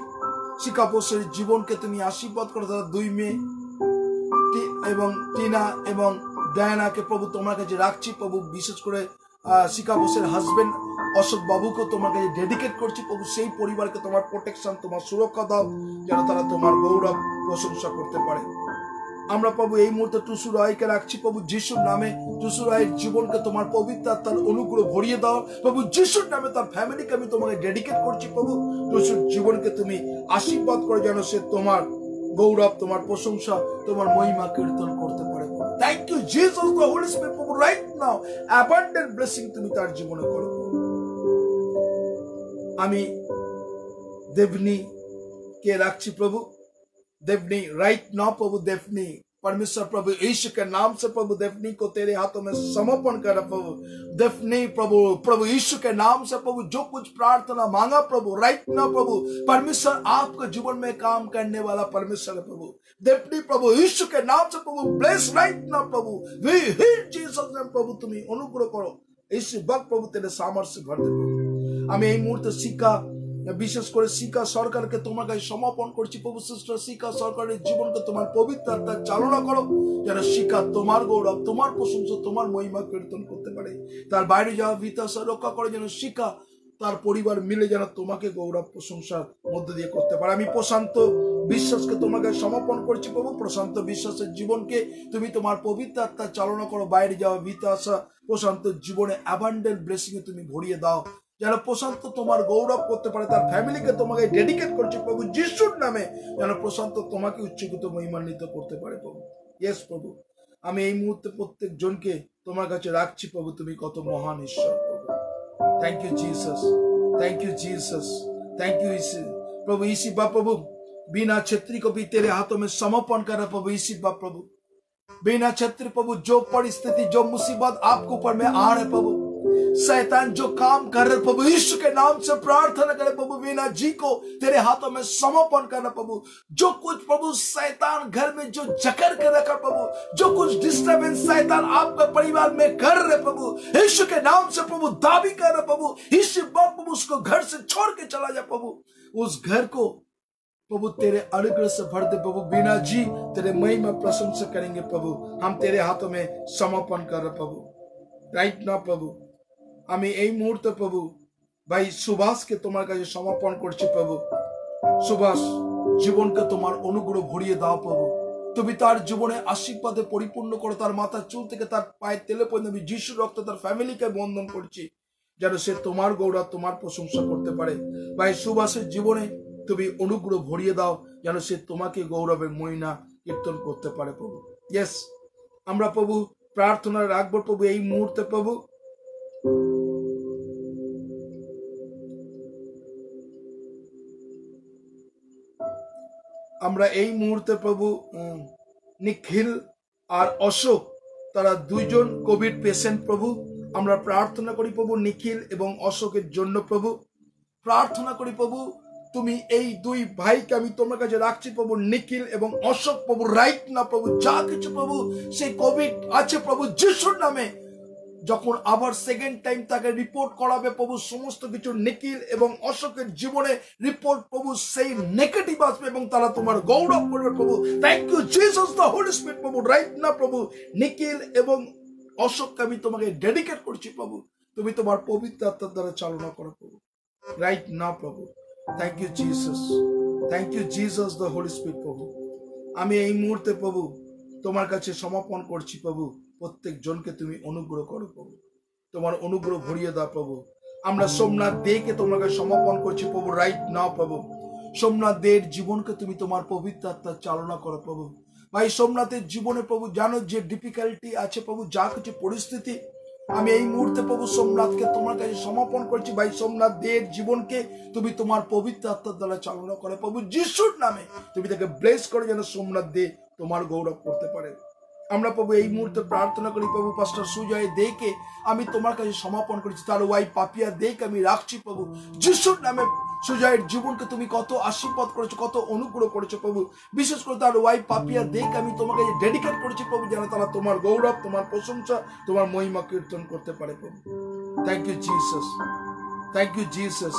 শিকা বোসের জীবনকে তুমি আশীর্বাদ করো, তার দুই মেয়ে এবং টিনা এবং ডায়ানাকে প্রভু তোমার কাছে রাখছি প্রভু। বিশেষ করে শিকা বোসের হাজবেন্ড অশোক বাবুকে তোমার কাছে ডেডিকেট করছি প্রভু। সেই পরিবারকে তোমার প্রোটেকশন, তোমার সুরক্ষা দাও, যেন তারা তোমার গৌরব প্রশংসা করতে পারে। আমরা প্রভু এই মুহূর্তে টুসু রায়কে রাখছি প্রভু যিশুর নামে। টুসু রায়ের জীবনকে তোমার পবিত্র আত্মার অনুগ্রহ ভরিয়ে দাও প্রভু যিশুর নামে। তার ফ্যামিলিকে আমি তোমাকে ডেডিকেট করছি প্রভু। টুসুর জীবনকে তুমি আশীর্বাদ করে যেন সে তোমার গৌরব, তোমার প্রশংসা, তোমার মহিমা কীর্তন করতে পারে। Thank you Jesus, the Holy Spirit প্রভু। রাইট নাও অ্যাবান্ডেন্ট ব্লেসিং তুমি তার জীবনে করো। আমি দেবনী কে রাখছি प्रभु। देवनी राइट नाउ प्रभु, देवनी परमेश्वर प्रभु यीशु के नाम से प्रभु देवनी को तेरे हाथों में समर्पण कर प्रभु। देवनी प्रभु, प्रभु यीशु के नाम से प्रभु जो कुछ प्रार्थना मांगा प्रभु राइट नाउ प्रभु, परमेश्वर आपके जीवन में काम करने वाला परमेश्वर है प्रभु। देवनी प्रभु यीशु के नाम से प्रभु ब्लेस राइट नाउ प्रभु, वी हिल जीसस नेम प्रभु। তুমি অনুগ্রহ করো इस वक्त प्रभु तेरे सामर्थ्य भर दे प्रभु। আমি এই মুহূর্তে শিক্ষা, বিশেষ করে শিক্ষা সরকারকে তোমার কাছে সমর্পণ করছি প্রভু। সিস্টার শিক্ষা সরকারের জীবনকে তোমার পবিত্র আত্মার চালনা করো, যেন শিক্ষা তোমার গৌরব, তোমার প্রশংসা, তোমার মহিমা কীর্তন করতে পারে। তার বাইরে যাওয়া বিতাশা রক্ষা করে যেন শিক্ষা তার পরিবার মিলে যেন তোমাকে গৌরব প্রশংসার মধ্য দিয়ে করতে পারে। আমি প্রশান্ত বিশ্বাসকে তোমাকে সমর্পণ করছি প্রভু। প্রশান্ত বিশ্বাসের জীবনকে তুমি তোমার পবিত্র আত্মার চালনা করো। বাইরে যাওয়া বিতাশা প্রশান্ত জীবনে অ্যাবান্ডেন্ট ব্লেসিং এ তুমি ভরিয়ে দাও, যেন প্রশান্ত তোমার গৌরব করতে পারে। তার ফ্যামিলিকে তোমাকে ডেডিকেট করছি প্রভু যিশুর নামে, যেন প্রশান্ত তোমাকে উচ্চকিত মহিমান্বিত করতে পারে প্রভু। ইয়েস প্রভু, আমি এই মুহূর্তে প্রত্যেক জনকে তোমার কাছে রাখছি প্রভু। তুমি কত মহান ঈশ্বর প্রভু। Thank you Jesus, thank you Jesus, thank you यीशु प्रभु। इसी बाप प्रभु बीना छेत्री को भी तेरे हाथों में समर्पण कर प्रभु। इसी बाप प्रभु बीना छेत्री प्रभु, जो परिस्थिति, जो मुसीबत आपके ऊपर में आ रहे प्रभु, शैतान जो काम कर रहे प्रभु यीशु के नाम से प्रार्थना करे प्रभु। वीना जी को तेरे हाथों में समर्पण करना प्रभु। जो कुछ प्रभु शैतान घर में जो जकड़ के रखा प्रभु, जो कुछ डिस्टर्बेंस शैतान आपके परिवार में कर रहे प्रभु, यीशु के नाम से प्रभु दाबी कर रहे प्रभु। यीशु बाप प्रभु उसको घर से छोड़ के चला जाए प्रभु। उस घर को प्रभु तेरे अनुग्रह से भर दे प्रभु। बीना जी तेरे महिमा प्रशंसा करेंगे प्रभु। हम तेरे हाथों में समर्पण कर रहे प्रभु राइट नाउ प्रभु। আমি এই মুহূর্তে প্রভু ভাই সুভাষকে তোমার কাছে সমর্পণ করছি প্রভু। সুভাষ জীবনকে তোমার অনুগ্রহ ভরিয়ে দাও প্রভু। তুমি তার জীবনে আশীর্বাদে পরিপূর্ণ করো। তার মাথার চুল থেকে তার পায়ের তেলে পর্যন্ত আমি যিশুর রক্তে তার ফ্যামিলিকে বন্ধন করছি, যেন সে তোমার গৌরব, তোমার প্রশংসা করতে পারে। ভাই সুভাষের জীবনে তুমি অনুগ্রহ ভরিয়ে দাও, যেন সে তোমাকে গৌরবের মহিমা কীর্তন করতে পারে প্রভু। ইয়েস, আমরা প্রভু প্রার্থনা রাখবো প্রভু এই মুহূর্তে প্রভু। আমরা এই মুহূর্তে প্রভু নিখিল আর অশোক, তারা দুইজন কোভিড পেশেন্ট প্রভু। আমরা প্রার্থনা করি প্রভু নিখিল এবং অশোকের জন্য প্রভু। প্রার্থনা করি প্রভু তুমি এই দুই ভাইকে আমি তোমার কাছে রাখছি প্রভু। নিখিল এবং অশোক প্রভু রাইট না প্রভু, যা কিছু প্রভু সেই কোভিড আছে প্রভু যিশুর নামে যখন আবার সেকেন্ড টাইম তাকে রিপোর্ট করাবে প্রভু, সমস্ত কিছু নিখিল এবং অশোকের জীবনে রিপোর্ট প্রভু সেই নেগেটিভ আসবে এবং তারা তোমার গৌরব করবে প্রভু। Thank you Jesus the Holy Spirit প্রভু। রাইট না প্রভু, নিখিল এবং অশোককে আমি তোমাকে ডেডিকেট করছি প্রভু, তুমি তোমার পবিত্র আত্মার দ্বারা চালনা করো প্রভু। রাইট না প্রভু, thank you Jesus, thank you Jesus the Holy Spirit প্রভু। আমি এই মুহূর্তে প্রভু তোমার কাছে সমর্পণ করছি প্রভু, প্রত্যেক জনকে তুমি অনুগ্রহ করো প্রভু, তোমার অনুগ্রহ ভরিয়ে দাও প্রভু। আমরা সোমনাথ দেকে তোমার কাছে সমর্পণ করছি প্রভু। রাইট নাও প্রভু, সোমনাথ দের জীবনকে তুমি তোমার পবিত্র আত্মার চালনা করো প্রভু। ভাই সোমনাথের জীবনে প্রভু জানো যে ডিফিকাল্টি আছে প্রভু, যা কিছু পরিস্থিতি, আমি এই মুহূর্তে প্রভু সোমনাথকে তোমার কাছে সমর্পণ করছি। ভাই সোমনাথ দের জীবনকে তুমি তোমার পবিত্র আত্মার দ্বারা চালনা করো প্রভু, যিশুর নামে তুমি তাকে ব্লেস করে যেন সোমনাথ দে তোমার গৌরব করতে পারে। আমরা প্রভু এই মুহূর্তে প্রার্থনা করি প্রভু, পাস্টার সুজয় দেকে আমি তোমার কাছে সমর্পণ করেছি, তার ওয়াইফ পাপিয়া দেকে আমি রাখছি প্রভু, যিশুর নামে। সুজয়ের জীবনকে তুমি কত আশীর্বাদ করেছো, কত অনুগ্রহ করেছো প্রভু, বিশেষ করে তার ওয়াইফ পাপিয়া দেকে আমি তোমাকে ডেডিকেট করেছি প্রভু, যেন তারা তোমার গৌরব, তোমার প্রশংসা, তোমার মহিমা কীর্তন করতে পারে প্রভু। Thank you Jesus, thank you Jesus.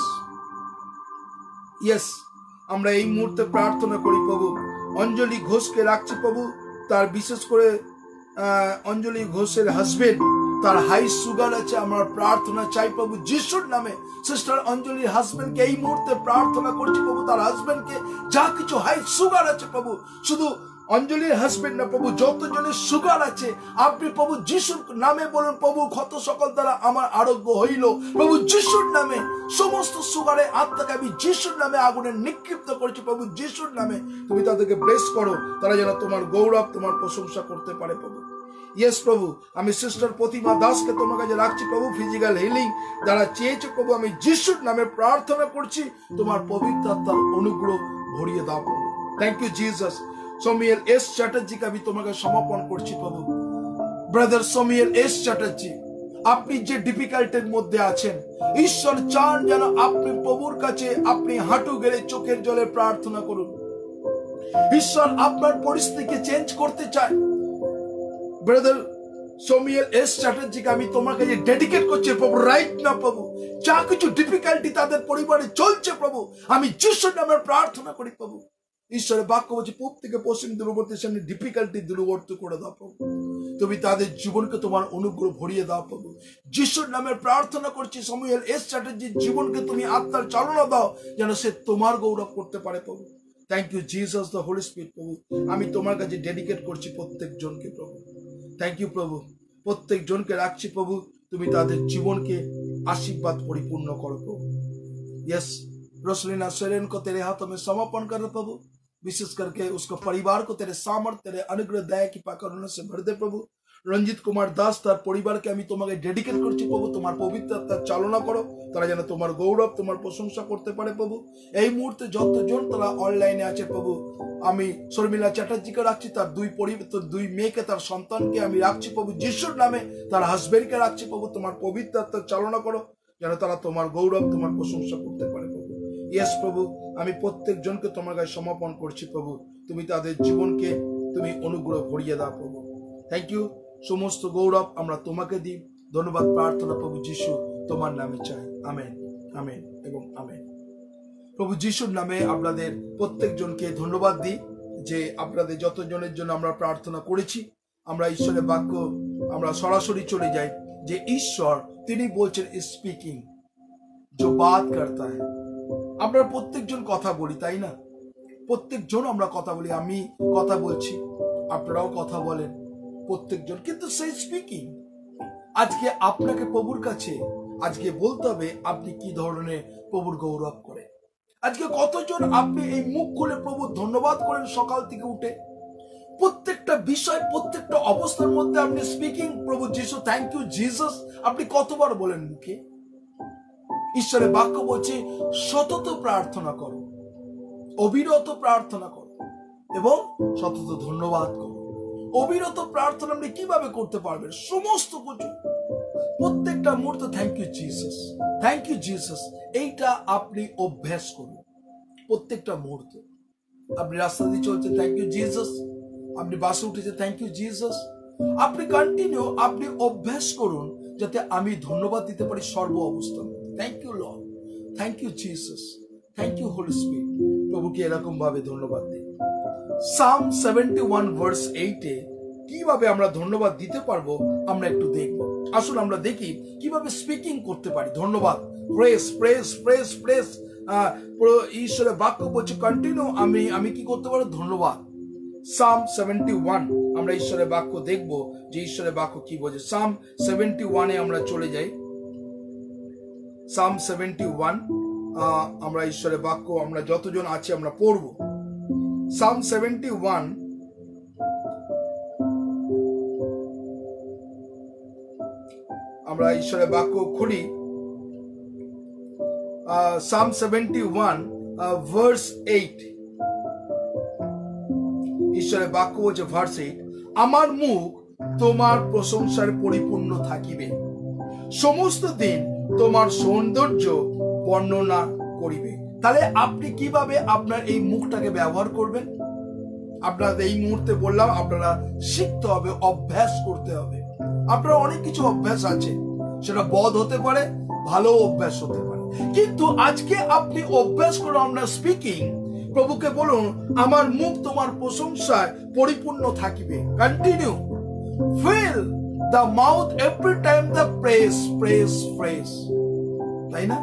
Yes, আমরা এই মুহূর্তে প্রার্থনা করি প্রভু, অঞ্জলি ঘোষকে রাখছি প্রভু, তার বিশেষ করে অঞ্জলি ঘোষের হাজবেন্ড, তার হাই সুগার আছে, আমরা প্রার্থনা চাই প্রভু যিশুর নামে। সিস্টার অঞ্জলির হাজবেন্ডকে এই মুহূর্তে প্রার্থনা করছি প্রভু, তার হাজবেন্ডকে যা কিছু হাই সুগার আছে প্রভু, শুধু অঞ্জলির হাজবেন্ড না প্রভু, যতজনের সুগার আছে আপনি প্রভু যিশুর নামে বলুন প্রভু, ক্ষত সকল দ্বারা আমার আরোগ্য হইল প্রভু যিশুর নামে। সমস্ত সুগারে আত্মাকে আমি যিশুর নামে আগুনে নিক্ষিপ্ত করছি প্রভু যিশুর নামে। তুমি তাদেরকে ব্লেস করো, তারা যেন তোমার গৌরব, তোমার প্রশংসা করতে পারে প্রভু। ইয়েস প্রভু, আমি সিস্টার প্রতিমা দাসকে তোমার কাছে রাখছি প্রভু, ফিজিক্যাল হিলিং যারা চেয়েছে প্রভু, আমি যিশুর নামে প্রার্থনা করছি, তোমার পবিত্র আত্মার অনুগ্রহ ভরিয়ে দাও প্রভু। Thank you Jesus. Samuel S চ্যাটার্জিকে আমি তোমাকে সমর্পণ করছি প্রভু। ব্রাদার সমিয়েল এস চ্যাটার্জি, আপনি যে ডিফিকাল্টির মধ্যে আছেন, ঈশ্বর চান যেন আপনি প্রভুর কাছে আপনি হাঁটু গেড়ে চোখের জলে প্রার্থনা করুন। ঈশ্বর আপনার পরিস্থিতিকে চেঞ্জ করতে চায়। ব্রাদার সমিয়েল এস চ্যাটার্জিকে আমি তোমার কাছে ডেডিকেট করছি প্রভু। রাইট না প্রভু, যা কিছু ডিফিকাল্টি তাদের পরিবারে চলছে প্রভু, আমি যিশুর নামে প্রার্থনা করি প্রভু। ঈশ্বরের বাক্য বলছে পূব থেকে পশ্চিম দূরবর্তী সামনে ডিফিকাল্টি দূরবর্তী করে দাও প্রভু, তুমি তাদের জীবনকে তোমার অনুগ্রহ ভরিয়ে দাও প্রভু। যিশুর নামে প্রার্থনা করছি, সমিয়েল এস চ্যাটার্জির জীবনকে তুমি আত্মার চালনা দাও যেন সে তোমার গৌরব করতে পারে প্রভু। Thank you Jesus the Holy Spirit প্রভু, আমি তোমার কাছে ডেডিকেট করছি প্রত্যেক জনকে প্রভু। থ্যাংক ইউ প্রভু, প্রত্যেক জনকে রাখছি প্রভু, তুমি তাদের জীবনকে आशीर्वाद परिपूर्ण करो प्रभु। यस, रोसलिना सेरेन को तेरे हाथों में समर्पण कर प्रभु, विशेष करके उसको परिवार को तेरे सामर्थ्य, तेरे अनुग्रह, दया की करुणा से भर दे प्रभु। रंजित कुमार दास तार परिवार के आमी तुम्हें डेडिकेट करছি प्रभु, তোমার পবিত্র আত্মার চালনা করো, তারা যেন তোমার গৌরব, তোমার প্রশংসা করতে পারে প্রভু। এই মুহূর্তে যতজন তারা অনলাইনে আছে প্রভু, আমি শর্মিলা চ্যাটার্জিকে রাখছি, তার দুই মেয়েকে, তার সন্তানকে আমি রাখছি প্রভু যিশুর নামে, তার হাজবেন্ডকে রাখছি প্রভু, তোমার পবিত্র আত্মার চালনা করো যেন তারা তোমার গৌরব, তোমার প্রশংসা করতে পারে প্রভু। ইয়েস প্রভু, আমি প্রত্যেক জনকে তোমার কাছে সমর্পণ করছি প্রভু, তুমি তাদের জীবনকে তুমি অনুগ্রহ ভরিয়ে দাও প্রভু। Thank you. সমস্ত গৌরব আমরা তোমাকে দিই, ধন্যবাদ প্রার্থনা প্রভু যিশু তোমার নামে চাই। আমেন, আমেন এবং আমেন। প্রভু যিশুর নামে আপনাদের প্রত্যেক জনকে ধন্যবাদ দিই যে আপনাদের যতজনের জন্য আমরা প্রার্থনা করেছি। আমরা ঈশ্বরের বাক্য আমরা সরাসরি চলে যাই যে ঈশ্বর তিনি বলছেন স্পিকিং जो बात करता है। আমরা প্রত্যেকজন কথা বলি, তাই না? প্রত্যেকজন আমরা কথা বলি, আমি কথা বলছি, আপনারাও কথা বলেন প্রত্যেকজন, কিন্তু সেই স্পিকিং আজকে আপনাকে প্রভুর কাছে আজকে বলতে হবে আপনি কি ধরনের প্রভুর গৌরব করে। আজকে কতজন আপনি এই মুখ খুলে প্রভুর ধন্যবাদ করেন সকাল থেকে উঠে? প্রত্যেকটা বিষয়, প্রত্যেকটা অবস্থার মধ্যে আপনি স্পিকিং প্রভু যিশু, থ্যাংক ইউ জিসাস, আপনি কতবার বলেন মুখে? ঈশ্বরের বাক্য বলছে সতত প্রার্থনা করো, অবিরত প্রার্থনা করো এবং সতত ধন্যবাদ করো। অবিরত প্রার্থনা আপনি কিভাবে করতে পারবেন? সমস্ত কিছু প্রত্যেকটা মুহূর্তে thank you Jesus, thank you Jesus, এইটা আপনি অভ্যাস করুন। প্রত্যেকটা মুহূর্তে আপনি রাস্তা দিয়ে চলছে থ্যাংক ইউ জিসাস, আপনি বাসে উঠেছে থ্যাংক ইউ জিসাস, আপনি কন্টিনিউ আপনি অভ্যাস করুন যাতে আমি ধন্যবাদ দিতে পারি সর্ব অবস্থান। Thank you Lord, thank you Jesus, thank you Holy Spirit. প্রভুকে এরকম ভাবে ধন্যবাদ দিই। সাম 71 ভার্স 8 এ কিভাবে আমরা ধন্যবাদ দিতে পারবো আমরা একটু দেখব। আসুন আমরা দেখি কিভাবে স্পিকিং করতে পারি ধন্যবাদ। প্রেস প্রেস প্রেস প্রেস ঈশ্বরের বাক্য বলছে কন্টিনিউ আমি কি করতে পারবো? ধন্যবাদ। সাম 71 আমরা ঈশ্বরের বাক্য দেখব যে ঈশ্বরের বাক্য কি বলছে। সাম 71 এ আমরা চলে যাই। সাম 71 আমরা ঈশ্বরের বাক্য আমরা যতজন আছি আমরা পড়ব। সাম 71 আমরা ঈশ্বরের বাক্য খুলি। সাম 71 ভার্স 8 ঈশ্বরের বাক্য বলছে ভার্স 8, আমার মুখ তোমার প্রশংসার পরিপূর্ণ থাকিবে, সমস্ত দিন তোমার সৌন্দর্য বর্ণনা করিবে। তাহলে আপনি কিভাবে আপনার এই মুখটাকে ব্যবহার করবেন? আপনার এই মুহূর্তে বললাম আপনারা শিখতে হবে, অভ্যাস করতে হবে। আপনার অনেক কিছু অভ্যাস আছে, সেটা বদ হতে পারে, ভালো অভ্যাস হতে পারে, কিন্তু আজকে আপনি অভ্যাস করুন আপনার স্পিকিং। প্রভুকে বলুন আমার মুখ তোমার প্রশংসায় পরিপূর্ণ থাকিবে। Continue, fill the mouth every time the press press press. তাই না?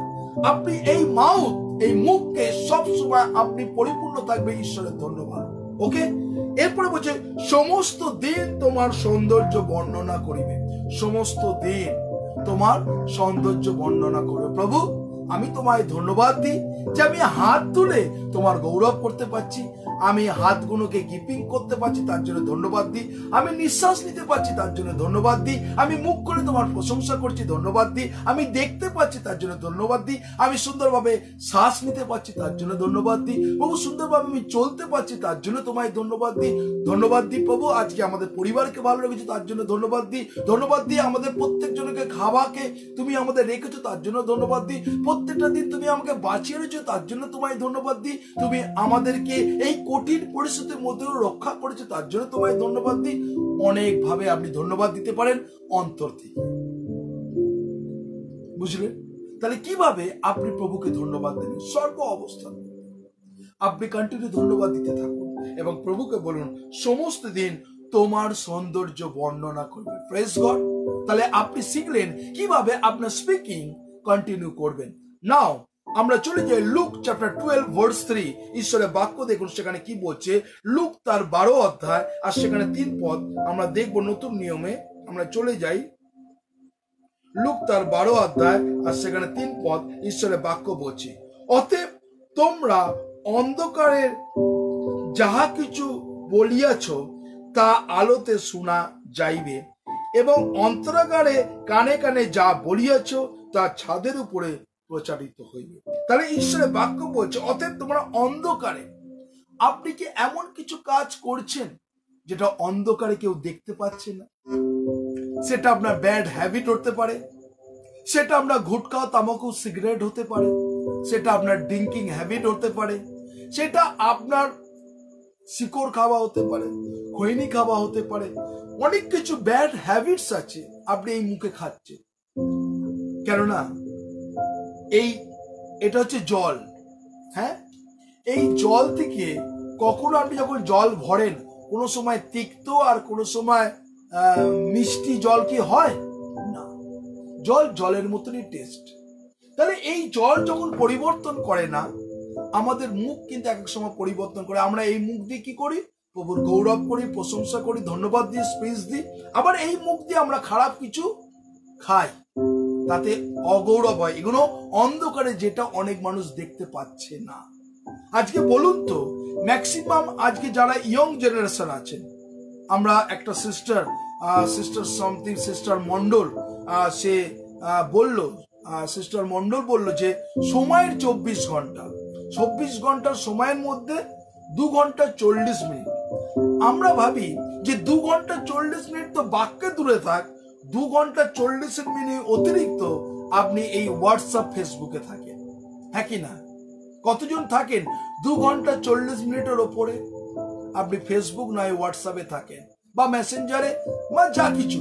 আপনি এই মাউথ, এই মুখকে সব সময় আপনি পরিপূর্ণ থাকবে ঈশ্বরের ধন্যবাদ। ওকে, এরপরে বলছে সমস্ত দিন তোমার সৌন্দর্য বর্ণনা করিবে। সমস্ত দিন তোমার সৌন্দর্য বর্ণনা করবে। প্রভু আমি তোমায় ধন্যবাদ দিই যে আমি হাত তুলে তোমার গৌরব করতে পারছি, আমি হাতগুলোকে গিপিং করতে পারছি, তার জন্য ধন্যবাদ দিই। আমি নিঃশ্বাস নিতে পারছি, তার জন্য ধন্যবাদ দিই। আমি মুখ করে তোমার প্রশংসা করছি, ধন্যবাদ দিই। আমি দেখতে পাচ্ছি, তার জন্য ধন্যবাদ দিই। আমি সুন্দরভাবে শ্বাস নিতে পারছি, তার জন্য ধন্যবাদ দিই। প্রভু সুন্দরভাবে আমি চলতে পারছি, তার জন্য তোমায় ধন্যবাদ দিই। ধন্যবাদ দিই প্রভু আজকে আমাদের পরিবারকে ভালো রেখেছো, তার জন্য ধন্যবাদ দিই। ধন্যবাদ দিই আমাদের প্রত্যেকজনকে খাওয়াকে তুমি আমাদের রেখেছো, তার জন্য ধন্যবাদ দিই। প্রত্যেকটা দিন তুমি আমাকে বাঁচিয়ে রেখেছো, তার জন্য তোমায় ধন্যবাদ দিই। তুমি আমাদেরকে এই কঠিন পরিস্থিতির মধ্যেও রক্ষা করেছো, তার জন্য তোমায় ধন্যবাদ দিই। অনেক ভাবে আপনি ধন্যবাদ দিতে পারেন অন্তর থেকে, বুঝলেন? তাহলে কিভাবে আপনি প্রভুকে ধন্যবাদ দেবেন? সর্ব অবস্থান আপনি কন্টিনিউ ধন্যবাদ দিতে থাকুন এবং প্রভুকে বলুন সমস্ত দিন তোমার সৌন্দর্য বর্ণনা করবে। Praise God. তাহলে আপনি শিখলেন কিভাবে আপনার স্পিকিং কন্টিনিউ করবেন। নাও আমরা চলে যাই লুক চ্যাপ্টার 12 ভার্স 3। ঈশ্বরের বাক্য দেখুন সেখানে কি বলছে। লুক তার 12 অধ্যায় আর সেখানে 3 পদ আমরা দেখব। নতুন নিয়মে আমরা চলে যাই। লুক তার 12 অধ্যায় আর সেখানে 3 পদ ঈশ্বরের বাক্য বলছে, অতএব তোমরা অন্ধকারের যাহা কিছু বলিয়াছ তা আলোতে শোনা যাইবে, এবং অন্তরাগারে কানে কানে যা বলিয়াছ তা ছাদের উপরে প্রচারিত হইবে। তাহলে ঈশ্বরের বাক্য বলছে অতএব তোমরা অন্ধকারে, আপনি কি এমন কিছু কাজ করছেন যেটা অন্ধকারে কেউ দেখতে পাচ্ছে না? সেটা আপনার ব্যাড হ্যাবিট হতে পারে, সেটা আপনার গুটখা তামাকু সিগারেট হতে পারে, সেটা আপনার ড্রিঙ্কিং হ্যাবিট হতে পারে, সেটা আপনার শিকড় খাওয়া হতে পারে, খৈনি খাওয়া হতে পারে। অনেক কিছু ব্যাড হ্যাবিটস আছে আপনি এই মুখে খাচ্ছেন। কেননা এটা হচ্ছে জল। হ্যাঁ, এই জল থেকে কখনো আপনি যখন জল ভরেন কোনো সময় তিক্ত আর কোনো সময় মিষ্টি জল কি হয় না, জল জলের মতনই টেস্ট। তাহলে এই জল যখন পরিবর্তন করে না, আমাদের মুখ কিন্তু এক এক সময় পরিবর্তন করে। আমরা এই মুখ দিয়ে কি করি? প্রভুর গৌরব করি, প্রশংসা করি, ধন্যবাদ দিয়ে স্পিচ দিই। আবার এই মুখ দিয়ে আমরা খারাপ কিছু খাই, তাতে অগৌরব হয়। এগুলো অন্ধকারে, যেটা অনেক মানুষ দেখতে পাচ্ছে না। আজকে বলুন তো, ম্যাক্সিমাম আজকে যারা ইয়ং জেনারেশন আছেন, আমরা একটা সিস্টার মন্ডল সে বলল, সিস্টার মন্ডল বলল যে সময়ের 24 ঘন্টার সময়ের মধ্যে 2 ঘন্টা 40 মিনিট। আমরা ভাবি যে 2 ঘন্টা 40 মিনিট তো বাক্যে দূরে থাক, 2 ঘন্টা 40 মিনিট অতিরিক্ত আপনি এই হোয়াটসঅ্যাপ ফেসবুকে থাকেন। হ্যাঁ কি না? কতজন থাকেন 2 ঘন্টা 40 মিনিটের ওপরে আপনি ফেসবুক নয় হোয়াটসঅ্যাপে থাকেন, বা মেসেঞ্জারে, বা যা কিছু।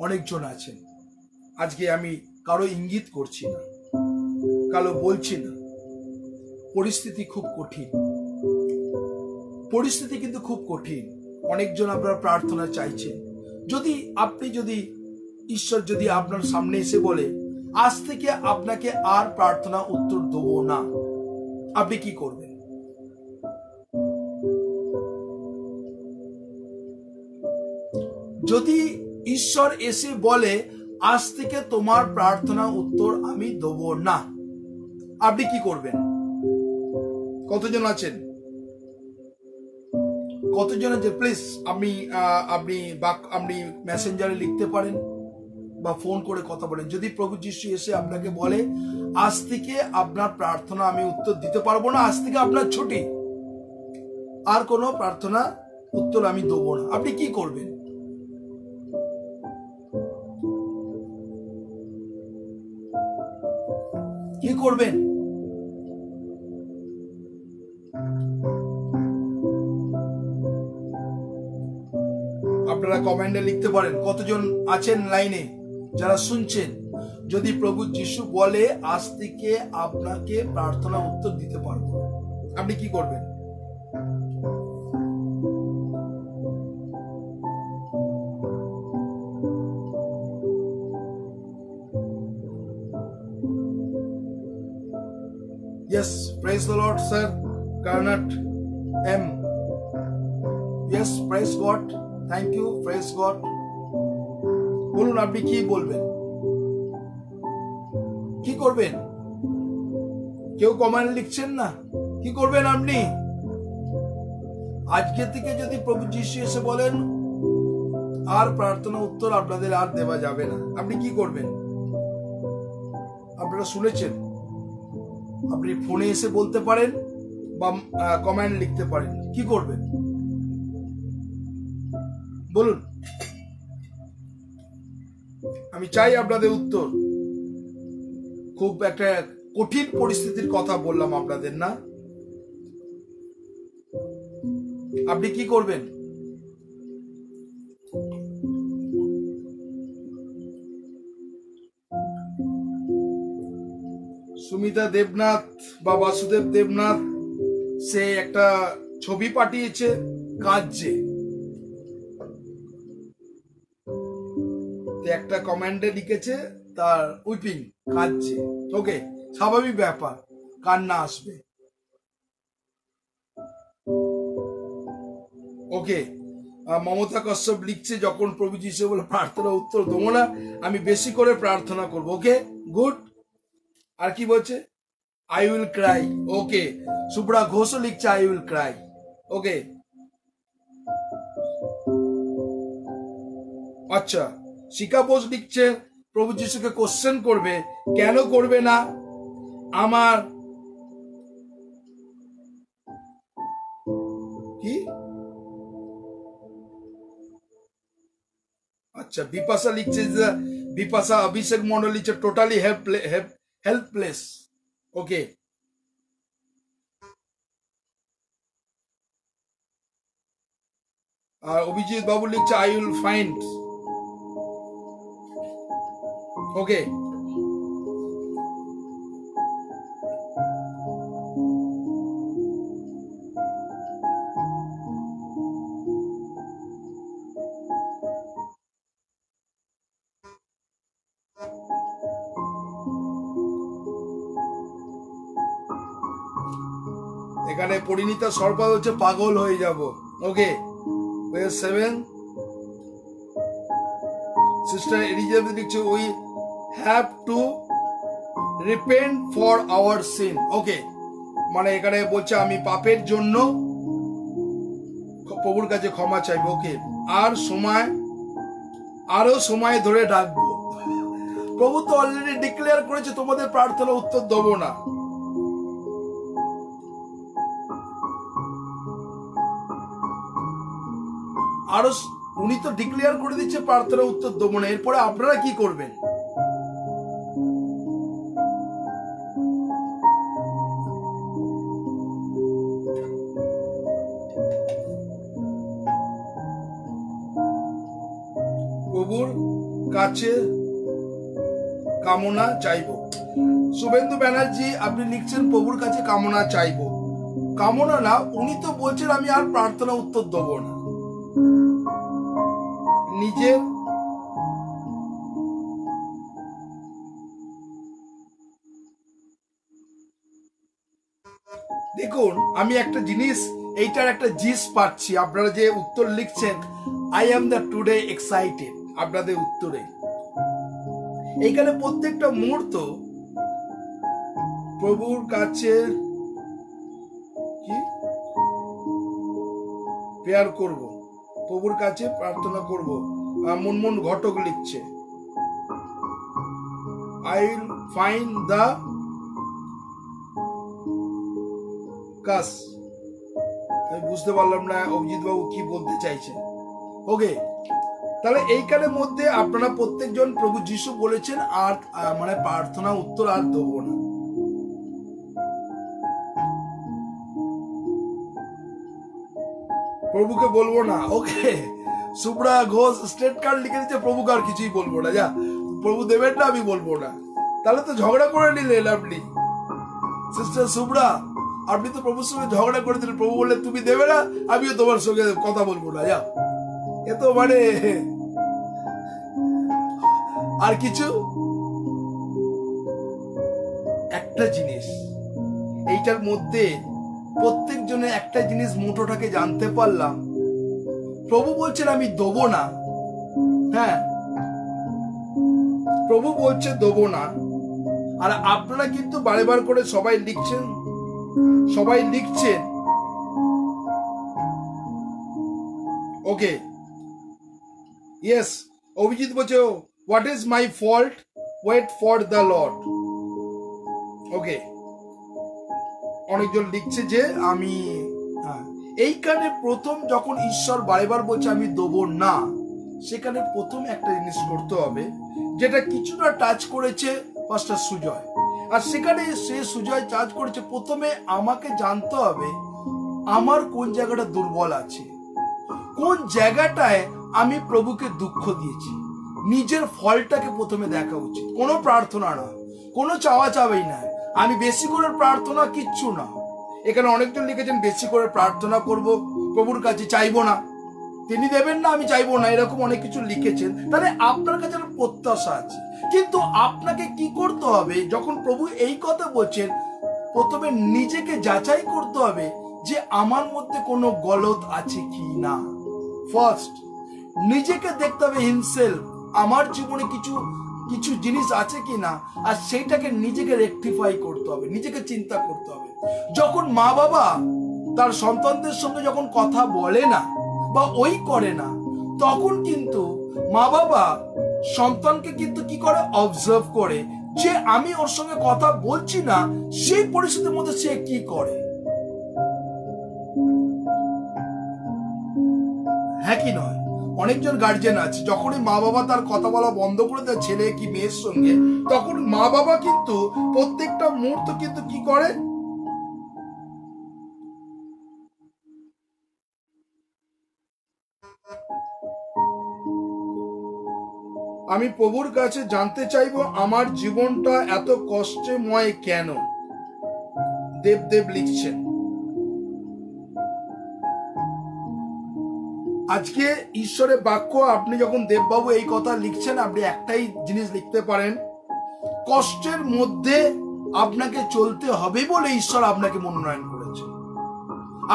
অনেকজন আছেন। আজকে আমি কারো ইঙ্গিত করছি না, কারো বলছি না, পরিস্থিতি খুব কঠিন, পরিস্থিতি কিন্তু খুব কঠিন। অনেকজন আপনারা প্রার্থনা চাইছেন। যদি ঈশ্বর যদি আপনার সামনে এসে বলে আজ থেকে আপনাকে আর প্রার্থনা উত্তর দেবো না, আপনি কি করবেন? যদি ঈশ্বর এসে বলে আজ থেকে তোমার প্রার্থনা উত্তর আমি দেব না, আপনি কি করবেন? কতজন আছেন? প্লিজ আপনি মেসেঞ্জারে লিখতে পারেন বা ফোন করে কথা বলেন। যদি প্রভু যিশু এসে আপনাকে বলে আজ থেকে আপনার প্রার্থনা আমি উত্তর দিতে পারবো না, আজ থেকে আপনার ছুটি, আর কোনো প্রার্থনা উত্তর আমি দেবো না, আপনি কি করবেন? কি করবেন? আপনারা কমেন্টে লিখতে পারেন। কতজন আছেন লাইনে যারা শুনছেন? যদি প্রভু যিশু বলে আজ থেকে আপনাকে প্রার্থনা উত্তর দিতে পারবো, আপনি কি করবেন? Yes, praise the Lord, sir. Karnat M. Yes, praise God. Thank you, praise God. বলুন আপনি কি বলবেন, কি করবেন? কেউ কমেন্ট লিখছেন না, কি করবেন আপনি? আজকে থেকে যদি প্রভু যিশু এসে বলেন আর প্রার্থনা উত্তর আপনাদের আর দেওয়া যাবে না, আপনি কি করবেন? আপনারা শুনেছেন, আপনি ফোনে এসে বলতে পারেন বা কমেন্ট লিখতে পারেন, কি করবেন বলুন। আমি চাই আপনাদের উত্তর। খুব একটা কঠিন পরিস্থিতির কথা বললাম আপনাদের, না? আপনি কি করবেন? সুমিতা দেবনাথ বা বাসুদেব দেবনাথ সে একটা ছবি পাঠিয়েছে, কাঁদছে। একটা কমেন্টে লিখেছে তার উইপিং, কাঁদছে। ওকে, স্বাভাবিক ব্যাপার, কান্না আসবে। ওকে, মমতা কশ্যপ লিখছে যখন প্রভু যিশু বলে প্রার্থনা উত্তর দেবো না, আমি বেশি করে প্রার্থনা করবো। ওকে, গুড। আর কি বলছে? I will cry. Okay, Subhra ঘোষও লিখছে আই উইল ক্রাই। ওকে, আচ্ছা, শিকা বোস লিখছে প্রভু যিশুকে কোশ্চেন করবে, কেন করবে না? আমার কি? আচ্ছা, বিপাশা লিখছে যে বিপাশা অভিষেক মন্ডল লিখছে টোটালি হেল্পলেস। ওকে, আর অভিজিৎ বাবু লিখছে আই উইল ফাইন্ড। ওকে, এখানে পরিণীতা সরকার হচ্ছে পাগল হয়ে যাব। ওকে, 7 সিস্টার এলিজাবেথ লিখছে we have to repent for our sin. Okay, মানে এখানে বলছে আমি পাপের জন্য প্রভুর কাছে ক্ষমা চাইবো। ওকে, আরো সময় ধরে ডাকবো। প্রভু তো অলরেডি ডিক্লেয়ার করেছে তোমাদের প্রার্থনা উত্তর দেবো না। আরো উনি তো ডিক্লেয়ার করে দিচ্ছে প্রার্থনা উত্তর দেবো না, এরপরে আপনারা কি করবেন? প্রভুর কাছে কামনা চাইবো। শুভেন্দু ব্যানার্জি আপনি লিখছেন প্রভুর কাছে কামনা চাইবো। কামনা না, উনি তো বলছেন আমি আর প্রার্থনা উত্তর দেবো না। নিজের দেখুন, আমি একটা জিনিস, এইটার একটা জিস পাচ্ছি। আপনারা যে উত্তর লিখছেন, I am the today excited, আপনাদের উত্তরে এইখানে প্রত্যেকটা মুহূর্ত প্রভুর কাছে কি প্রেয়ার করব, প্রভুর কাছে প্রার্থনা করব। মুনমুন ঘটক লিখছে আই উইল ফাইন্ড দ্য কাস। আমি বুঝতে পারলাম না অভিজিৎ বাবু কি বলতে চাইছেন। ওকে, তাহলে এইখানের মধ্যে আপনারা প্রত্যেকজন প্রভু যিশু বলেছেন আর মানে প্রার্থনা উত্তর আর দেবো না। প্রভুকে বলবো না। ওকে, সুব্রা ঘোষ স্টেট কার্ড লিখে দিচ্ছে প্রভুকে আর কিছুই বলবো না। যা প্রভু দেবেন না, আমি বলবো না। তাহলে তো ঝগড়া করে নিলেন আপনি। সিস্টার সুব্রা, আপনি তো প্রভুর সঙ্গে ঝগড়া করে দিলেন। প্রভু বললে তুমি দেবে না, আমিও তোমার সঙ্গে কথা বলবো না। যা, এ তো মানে আর কিছু। একটা জিনিস এইটার মধ্যে প্রত্যেকজনে একটা জিনিস মুঠোটাকে জানতে পারলাম, প্রভু বলছেন আমি দেবো না। হ্যাঁ, প্রভু বলছে দেবো না। আর আপনারা কিন্তু বারবার করে সবাই লিখছেন ওকে, ইয়েস। অভিজিৎ বলছে what is my fault, wait for the Lord. Okay, অনেকজন লিখছে যে আমি এইখানে প্রথম যখন ঈশ্বর বারবার বলছে আমি দেবো না, সেখানে প্রথম একটা জিনিস করতে হবে, যেটা কিছুটা টাচ করেছে পাস্টার সুজয়। আর সেখানে সে সুজয় টাচ করেছে, প্রথমে আমাকে জানতে হবে আমার কোন জায়গাটা দুর্বল আছে, কোন জায়গাটায় আমি প্রভুকে দুঃখ দিয়েছি। নিজের ফলটাকে প্রথমে দেখা উচিত। কোনো প্রার্থনা না, কোনো চাওয়া চাওয়াই না। আমি বেশি করে প্রার্থনা কিচ্ছু না। এখানে অনেকজন লিখেছেন বেশি করে প্রার্থনা করব, প্রভুর কাছে চাইবো না, তিনি দেবেন না, আমি চাইবো না, এরকম অনেক কিছু লিখেছেন। তাহলে আপনার কাছে প্রত্যাশা আছে, কিন্তু আপনাকে কি করতে হবে? যখন প্রভু এই কথা বলছেন, প্রথমে নিজেকে যাচাই করতে হবে যে আমার মধ্যে কোনো গলদ আছে কি না। ফার্স্ট নিজেকে দেখতে হবে হিমসেলফ, আমার জীবনে কিছু কিছু জিনিস আছে কি না, আর সেইটাকে নিজেকে রেকটিফাই করতে হবে, নিজেকে চিন্তা করতে হবে। যখন মা বাবা তার সন্তানদের সঙ্গে যখন কথা বলে না বা ওই করে না, তখন কিন্তু মা বাবা সন্তানকে কিন্তু কি করে অবজার্ভ করে যে আমি ওর সঙ্গে কথা বলছি না, সেই পরিস্থিতির মধ্যে সে কি করে। হ্যাঁ কি নয়? অনেকজন গার্জেন আছে, যখনই মা বাবা তার কথা বলা বন্ধ করে দেয় ছেলে কি মেয়ের সঙ্গে, তখন মা বাবা কিন্তু প্রত্যেকটা মুহূর্ত কিন্তু কি করে, আমি প্রভুর কাছে জানতে চাইবো আমার জীবনটা এত কষ্টময় কেন। দেবদেব লিখছেন আজকে ঈশ্বরের বাক্য। আপনি যখন দেববাবু এই কথা লিখছেন, আপনি একটাই জিনিস লিখতে পারেন, কষ্টের মধ্যে আপনাকে চলতে হবে বলে ঈশ্বর আপনাকে মনোনয়ন করেছে।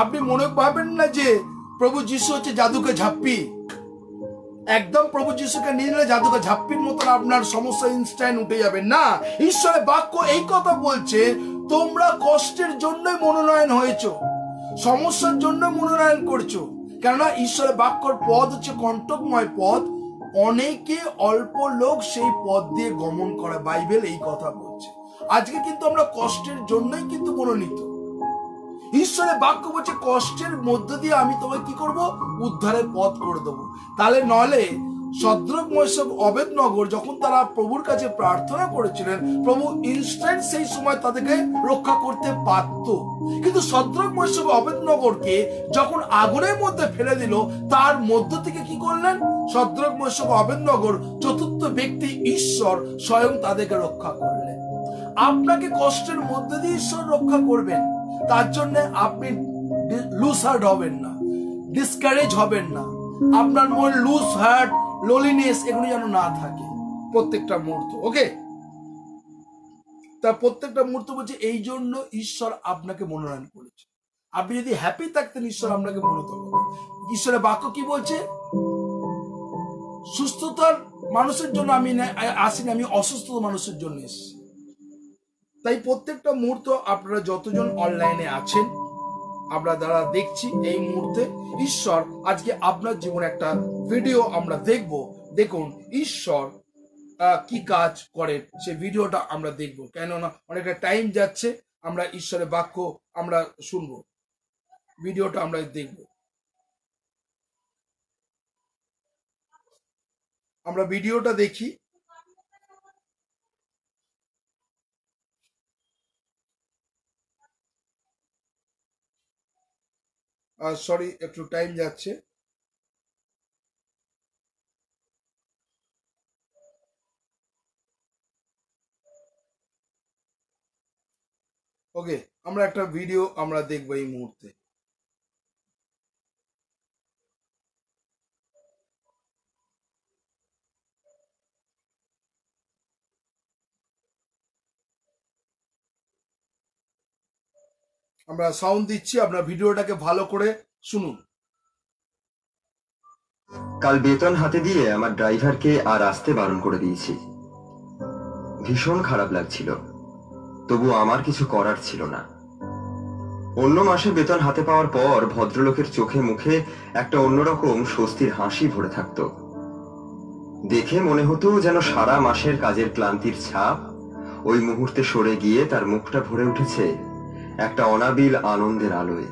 আপনি মনে পাবেন না যে প্রভু যিশু হচ্ছে জাদুকে ঝাপ্পি। একদম প্রভু যিশুকে নিয়ে নিলে জাদুকে ঝাপ্পির মতন আপনার সমস্যা ইনস্ট্যান্ট উঠে যাবে না। ঈশ্বরের বাক্য এই কথা বলছে, তোমরা কষ্টের জন্যই মনোনয়ন হয়েছো, সমস্যার জন্য মনোনয়ন করছো। কেননা ঈশ্বরের বাক্যর পথ হচ্ছে কণ্টকময় পথ, অনেকে অল্প লোক সেই পথ দিয়ে গমন করে, বাইবেল এই কথা বলছে। আজকে কিন্তু আমরা কষ্টের জন্যই কিন্তু মনোনীত। ঈশ্বরের বাক্য বলছে কষ্টের মধ্য দিয়ে আমি তোমায় কি করব, উদ্ধারের পথ করে দেবো। তাহলে নলে শদ্রক মেশক অবেদনগর যখন তারা প্রভুর কাছে প্রার্থনা করেছিলেন, প্রভু ইনস্ট্যান্ট সেই সময় তাদেরকে রক্ষা করতে পারত। কিন্তু শদ্রক মেশক অবেদনগরকে যখন আগুনের মধ্যে ফেলে দিল, তার মধ্য থেকে কি করলেন? শদ্রক মেশক অবেদনগর চতুর্থ ব্যক্তি ঈশ্বর স্বয়ং তাদেরকে রক্ষা করলেন। আপনাকে কষ্টের মধ্যে দিয়ে ঈশ্বর রক্ষা করবেন, তার জন্য আপনি লুজ হার্ট হবেন না, ডিসকারেজ হবেন না। আপনার মন লুজ হার্ট, লোলিনেস এগুলো যেন না থাকে প্রত্যেকটা মুহূর্ত। ওকে, তার প্রত্যেকটা মুহূর্ত বলছে এই জন্য ঈশ্বর আপনাকে মনোনয়ন করেছে। আপনি যদি হ্যাপি থাকতেন, ঈশ্বর আপনাকে মনোনীত করবেন। ঈশ্বরের বাক্য কি বলছে? সুস্থতার মানুষের জন্য আমি আসিনি, আমি অসুস্থ মানুষের জন্য এসেছি। তাই প্রত্যেকটা মুহূর্ত আপনারা যতজন অনলাইনে আছেন, আমরা যারা দেখছি এই মুহূর্তে, ঈশ্বর আজকে আপনার জীবনে একটা ভিডিও আমরা দেখব। দেখুন ঈশ্বর কি কাজ করেন, সেই ভিডিওটা আমরা দেখব। কেননা অনেকটা টাইম যাচ্ছে, আমরা ঈশ্বরের বাক্য আমরা শুনবো, ভিডিওটা আমরা দেখব। আমরা ভিডিওটা দেখি। সরি, একটু টাইম যাচ্ছে। ওকে, আমরা একটা ভিডিও আমরা দেখবো এই মুহূর্তে। আমরা সাউন্ড দিচ্ছি, আপনার ভিডিওটাকে ভালো করে শুনুন। কাল বেতন হাতে দিয়ে আমার ড্রাইভারকে আর আসতে বারণ করে দিয়েছি। ভীষণ খারাপ লাগছিল, তবু আমার কিছু করার ছিল না। অন্য মাসে বেতন হাতে পাওয়ার পর ভদ্রলোকের চোখে মুখে একটা অন্যরকম স্বস্তির হাসি ভরে থাকতো। দেখে মনে হতো যেন সারা মাসের কাজের ক্লান্তির ছাপ ওই মুহূর্তে সরে গিয়ে তার মুখটা ভরে উঠেছে একটা অনাবিল আনন্দের আলোয়।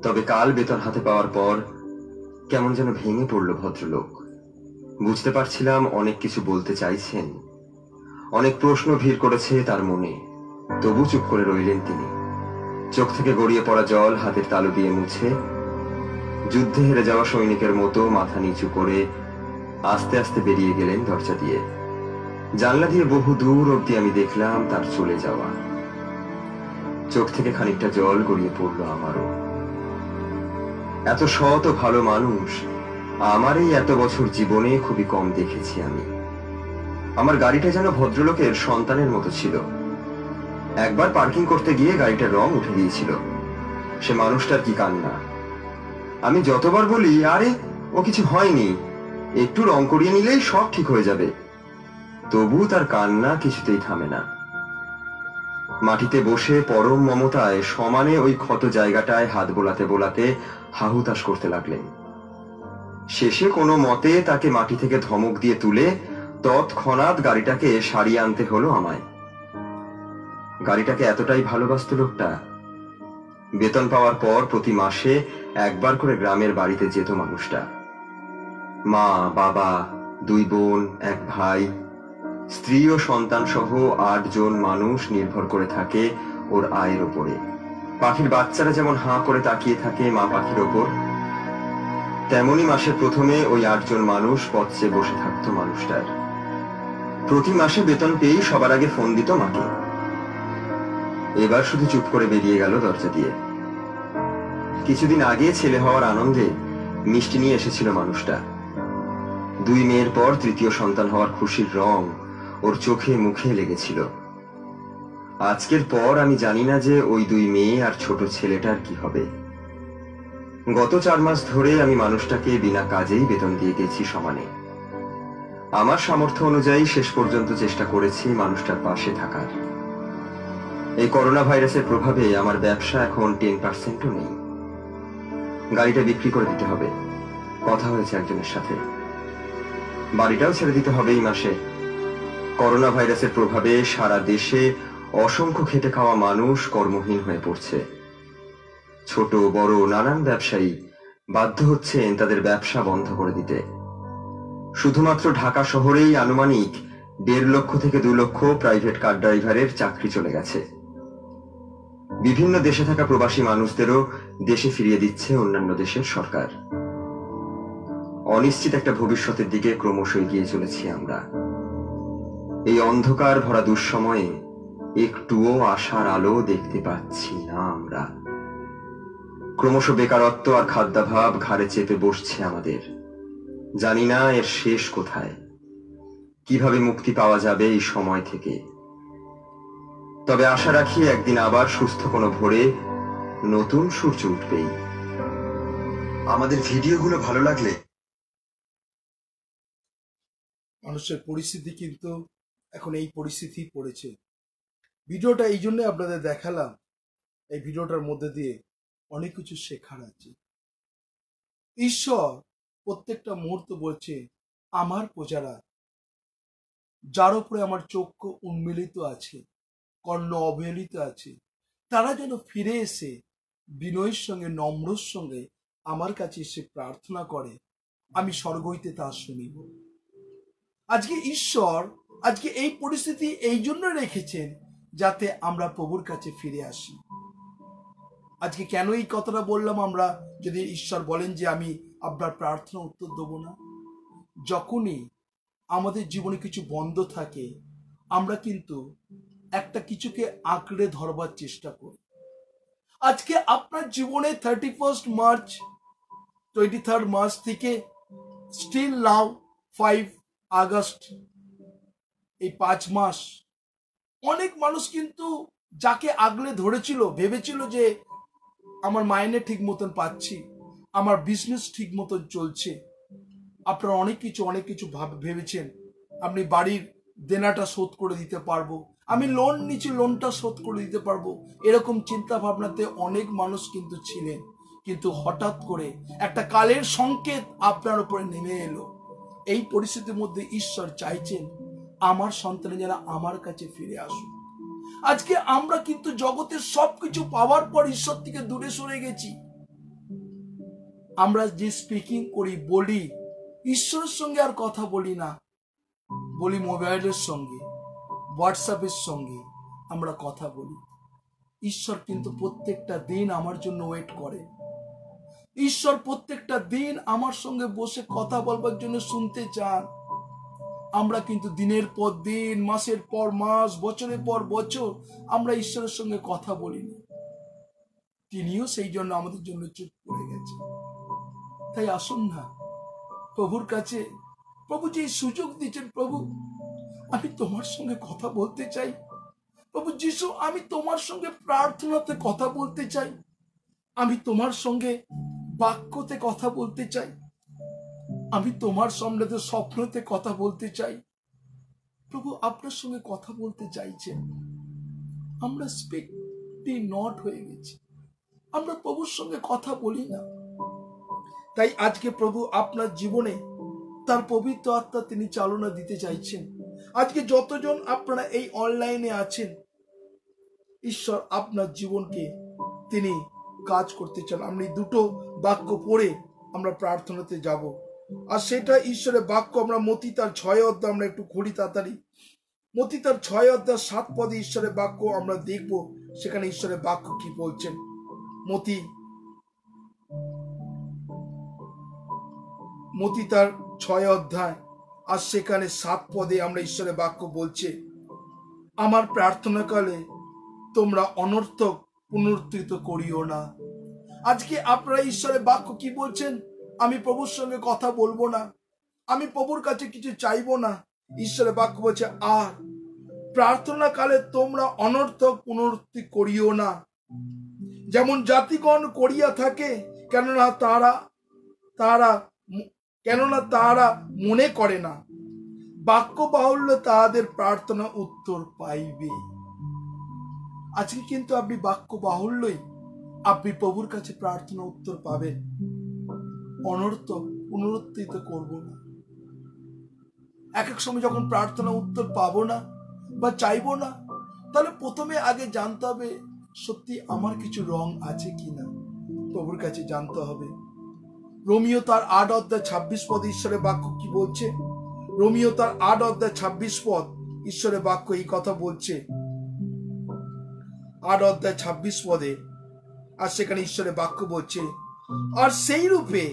তবে কাল বেতন হাতে পাওয়ার পর কেমন যেন ভেঙে পড়ল ভদ্রলোক। বুঝতে পারছিলাম অনেক কিছু বলতে চাইছেন, অনেক প্রশ্ন ভিড় করেছে তার মনে, তবু চুপ করে রইলেন তিনি। চোখ থেকে গড়িয়ে পড়া জল হাতের তালু দিয়ে মুছে যুদ্ধে হেরে যাওয়া সৈনিকের মতো মাথা নিচু করে আস্তে আস্তে বেরিয়ে গেলেন দরজা দিয়ে। জানলা দিয়ে বহু দূর অব্দি আমি দেখলাম তার চলে যাওয়া। চোখ থেকে খানিকটা জল গড়িয়ে পড়লো আমারও। এত সৎ ও ভালো মানুষ আমার এই এত বছর জীবনে খুবই কম দেখেছি আমি। আমার গাড়িটা যেন ভদ্রলোকের সন্তানের মতো ছিল। একবার পার্কিং করতে গিয়ে গাড়িটার রং উঠে গিয়েছিল। সে মানুষটার কি কান্না! আমি যতবার বলি আরে ও কিছু হয়নি, একটু রং করিয়ে নিলেই সব ঠিক হয়ে যাবে, তবু তার কান্না কিছুতেই থামে না। মাটিতে বসে পরম মমতায় সমানে ওই ক্ষত জায়গাটায় হাত বোলাতে বোলাতে হাহুতাশ করতে লাগলেন। শেষে কোনো মতে তাকে মাটি থেকে ধমক দিয়ে তুলে তৎক্ষণাৎ গাড়িটাকে সারিয়ে আনতে হলো আমায়। গাড়িটাকে এতটাই ভালোবাসত লোকটা। বেতন পাওয়ার পর প্রতি মাসে একবার করে গ্রামের বাড়িতে যেত মানুষটা। মা, বাবা, 2 বোন, 1 ভাই, স্ত্রী ও সন্তান সহ 8 জন মানুষ নির্ভর করে থাকে ওর আয়ের ওপরে। পাখির বাচ্চারা যেমন হাঁ করে তাকিয়ে থাকে মা পাখির ওপর, তেমনি মাসের প্রথমে ওই 8 জন মানুষ পথ চেয়ে বসে থাকতো মানুষটার। প্রতি মাসে বেতন পেয়েই সবার আগে ফোন দিত মাকে। এবার শুধু চুপ করে বেরিয়ে গেল দরজা দিয়ে। কিছুদিন আগে ছেলে হওয়ার আনন্দে মিষ্টি নিয়ে এসেছিল মানুষটা। 2 মেয়ের পর তৃতীয় সন্তান হওয়ার খুশির রং ওর চোখে মুখে লেগেছিল। আজকের পর আমি জানি না যে ওই 2 মেয়ে আর ছোট ছেলেটার কি হবে। গত 4 মাস ধরে আমি মানুষটাকে বিনা কাজেই বেতন দিয়ে গেছি সমানে। আমার সামর্থ্য অনুযায়ী শেষ পর্যন্ত চেষ্টা করেছি মানুষটার পাশে থাকার। এই করোনা ভাইরাসের প্রভাবে আমার ব্যবসা এখন 10%ও নেই। গাড়িটা বিক্রি করে দিতে হবে, কথা হয়েছে একজনের সাথে। বাড়িটাও ছেড়ে দিতে হবে এই মাসে। করোনা ভাইরাসের প্রভাবে সারা দেশে অসংখ্য খেটে খাওয়া মানুষ কর্মহীন হয়ে পড়ছে। ছোট বড় নানান ব্যবসায়ী বাধ্য হচ্ছেন তাদের ব্যবসা বন্ধ করে দিতে। শুধুমাত্র ঢাকা শহরেই আনুমানিক 1.5 লক্ষ থেকে 2 লক্ষ প্রাইভেট কার ড্রাইভারের চাকরি চলে গেছে। বিভিন্ন দেশে থাকা প্রবাসী মানুষদেরও দেশে ফিরিয়ে দিচ্ছে অন্যান্য দেশের সরকার। অনিশ্চিত একটা ভবিষ্যতের দিকে ক্রমশ এগিয়ে চলেছি আমরা। এই অন্ধকার ভরা দুঃসময়ে একটুও আশার আলো দেখতে পাচ্ছি না আমরা। ক্রমশ বেকারত্ব আর খাদ্যাভাব ঘাড়ে চেপে বসছে আমাদের। জানি না এর শেষ কোথায়, কিভাবে মুক্তি পাওয়া যাবে এই সময় থেকে। তবে আশা রাখি একদিন আবার সুস্থ কোনো ভোরে নতুন সূর্য উঠবেই। আমাদের ভিডিওগুলো ভালো লাগলে, মানুষের পরিস্থিতি কিন্তু এখন এই পরিস্থিতি পড়েছে। ভিডিওটা এই জন্য আপনাদের দেখালাম, এই ভিডিওটার মধ্যে দিয়ে অনেক কিছু শেখার আছে। ঈশ্বর প্রত্যেকটা মুহূর্ত বলছে, আমার প্রজারা যার উপরে আমার চক্ষু উন্মিলিত আছে, কর্ণ অবহেলিত আছে, তারা যেন ফিরে এসে বিনয়ের সঙ্গে নম্রর সঙ্গে আমার কাছে এসে প্রার্থনা করে, আমি স্বর্গ হইতে তা শুনিব। আজকে ঈশ্বর আজকে এই পরিস্থিতি এই জন্য রেখেছেন যাতে আমরা প্রভুর কাছে ফিরে আসি। আজকে কেন এই কথাটা বললাম, আমরা যদি ঈশ্বর বলেন যে আমি আপনার প্রার্থনা উত্তর দেব না, যখনই আমাদের জীবনে কিছু বন্ধ থাকে আমরা কিন্তু একটা কিছুকে আঁকড়ে ধরবার চেষ্টা করি। আজকে আপনার জীবনে 31 মার্চ 23 মার্চ থেকে স্টিল নাও 5 আগস্ট, এই 5 মাস অনেক মানুষ কিন্তু যাকে আগলে ধরেছিল, ভেবেছিল যে আমার মাইনে ঠিক মতন পাচ্ছি, আমার বিজনেস ঠিক মতন চলছে। আপনারা অনেক কিছু ভেবেছেন, আপনি বাড়ির দেনাটা শোধ করে দিতে পারবো, আমি লোন নিচ্ছি লোনটা শোধ করে দিতে পারবো, এরকম চিন্তা ভাবনাতে অনেক মানুষ কিন্তু ছিলেন। কিন্তু হঠাৎ করে একটা কালের সংকেত আপনার উপরে নেমে এলো। এই পরিস্থিতির মধ্যে ঈশ্বর চাইছেন আমার সন্তান যারা আমার কাছে ফিরে আসুন। আজকে আমরা কিন্তু জগতের সবকিছু পাওয়ার পর ঈশ্বর থেকে দূরে সরে গেছি। আমরা যে স্পিকিং করি, বলি, ঈশ্বরের সঙ্গে আর কথা বলি না, বলি মোবাইলের সঙ্গে, হোয়াটসঅ্যাপের সঙ্গে আমরা কথা বলি। ঈশ্বর কিন্তু প্রত্যেকটা দিন আমার জন্য ওয়েট করে। ঈশ্বর প্রত্যেকটা দিন আমার সঙ্গে বসে কথা বলবার জন্য শুনতে চান। আমরা কিন্তু দিনের পর দিন, মাসের পর মাস, বছরের পর বছর আমরা ঈশ্বরের সঙ্গে কথা বলিনি। তিনিও সেই জন্য আমাদের জন্য চুপ করে গেছে। তাই আসুন না প্রভুর কাছে, প্রভু যে সুযোগ দিচ্ছেন, প্রভু আমি তোমার সঙ্গে কথা বলতে চাই, প্রভু যিশু আমি তোমার সঙ্গে প্রার্থনাতে কথা বলতে চাই, আমি তোমার সঙ্গে বাক্যতে কথা বলতে চাই, আমি তোমার সামনেতে স্বপ্নতে কথা বলতে চাই। প্রভু আপনার সঙ্গে কথা বলতে চাইছেন। আমরা স্পিকিং নট হয়ে গেছি, আমরা প্রভুর সঙ্গে কথা বলি না। তাই আজকে প্রভু আপনার জীবনে তার পবিত্র আত্মা তিনি চালনা দিতে চাইছেন। আজকে যতজন আপনারা এই অনলাইনে আছেন, ঈশ্বর আপনার জীবনকে তিনি কাজ করতে চান। আমি দুটো বাক্য পড়ে আমরা প্রার্থনাতে যাব, আর সেটা ঈশ্বরের বাক্য। আমরা মতি তার 6 অধ্যায় আমরা একটু খুঁড়ি তাড়াতাড়ি। মতি তার 6 অধ্যায় 7 পদে ঈশ্বরের বাক্য আমরা দেখব, সেখানে ঈশ্বরের বাক্য কি বলছেন। মতি তার 6 অধ্যায় আর সেখানে 7 পদে আমরা ঈশ্বরের বাক্য বলছে, আমার প্রার্থনাকালে তোমরা অনর্থক পুনরুত্থিত করিও না। আজকে আপনারা ঈশ্বরের বাক্য কি বলছেন, আমি প্রভুর সঙ্গে কথা বলবো না, আমি প্রভুর কাছে কিছু চাইবো না। ঈশ্বরের বাক্য বলছে, আর প্রার্থনা কালে তোমরা অনর্থক পুনরুত্থি করিও না, যেমন জাতিগণ করিয়া থাকে, কেননা তারা মনে করে না বাক্য বাহুল্য তাহাদের প্রার্থনা উত্তর পাইবে। আজকে কিন্তু আপনি বাক্য বাহুল্যই আপনি প্রভুর কাছে প্রার্থনা উত্তর পাবেন। অনর্থক পুনরুত্থিত করব না। এক সময় যখন প্রার্থনা উত্তর পাবো না বা চাইবো না, তাহলে প্রথমে আগে জানতে হবে সত্যি আমার কিছু রং আছে কিনা, প্রভুর কাছে জানতে হবে। রোমিও তার 8 অধ্যায় 26 পদে ঈশ্বরের বাক্য কি বলছে, রোমিও তার 8 অধ্যায় 26 পদ ঈশ্বরের বাক্য এই কথা বলছে, 8 অধ্যায় 26 পদে। আর সেখানে ঈশ্বরের বাক্য বলছে, আর সেই রূপে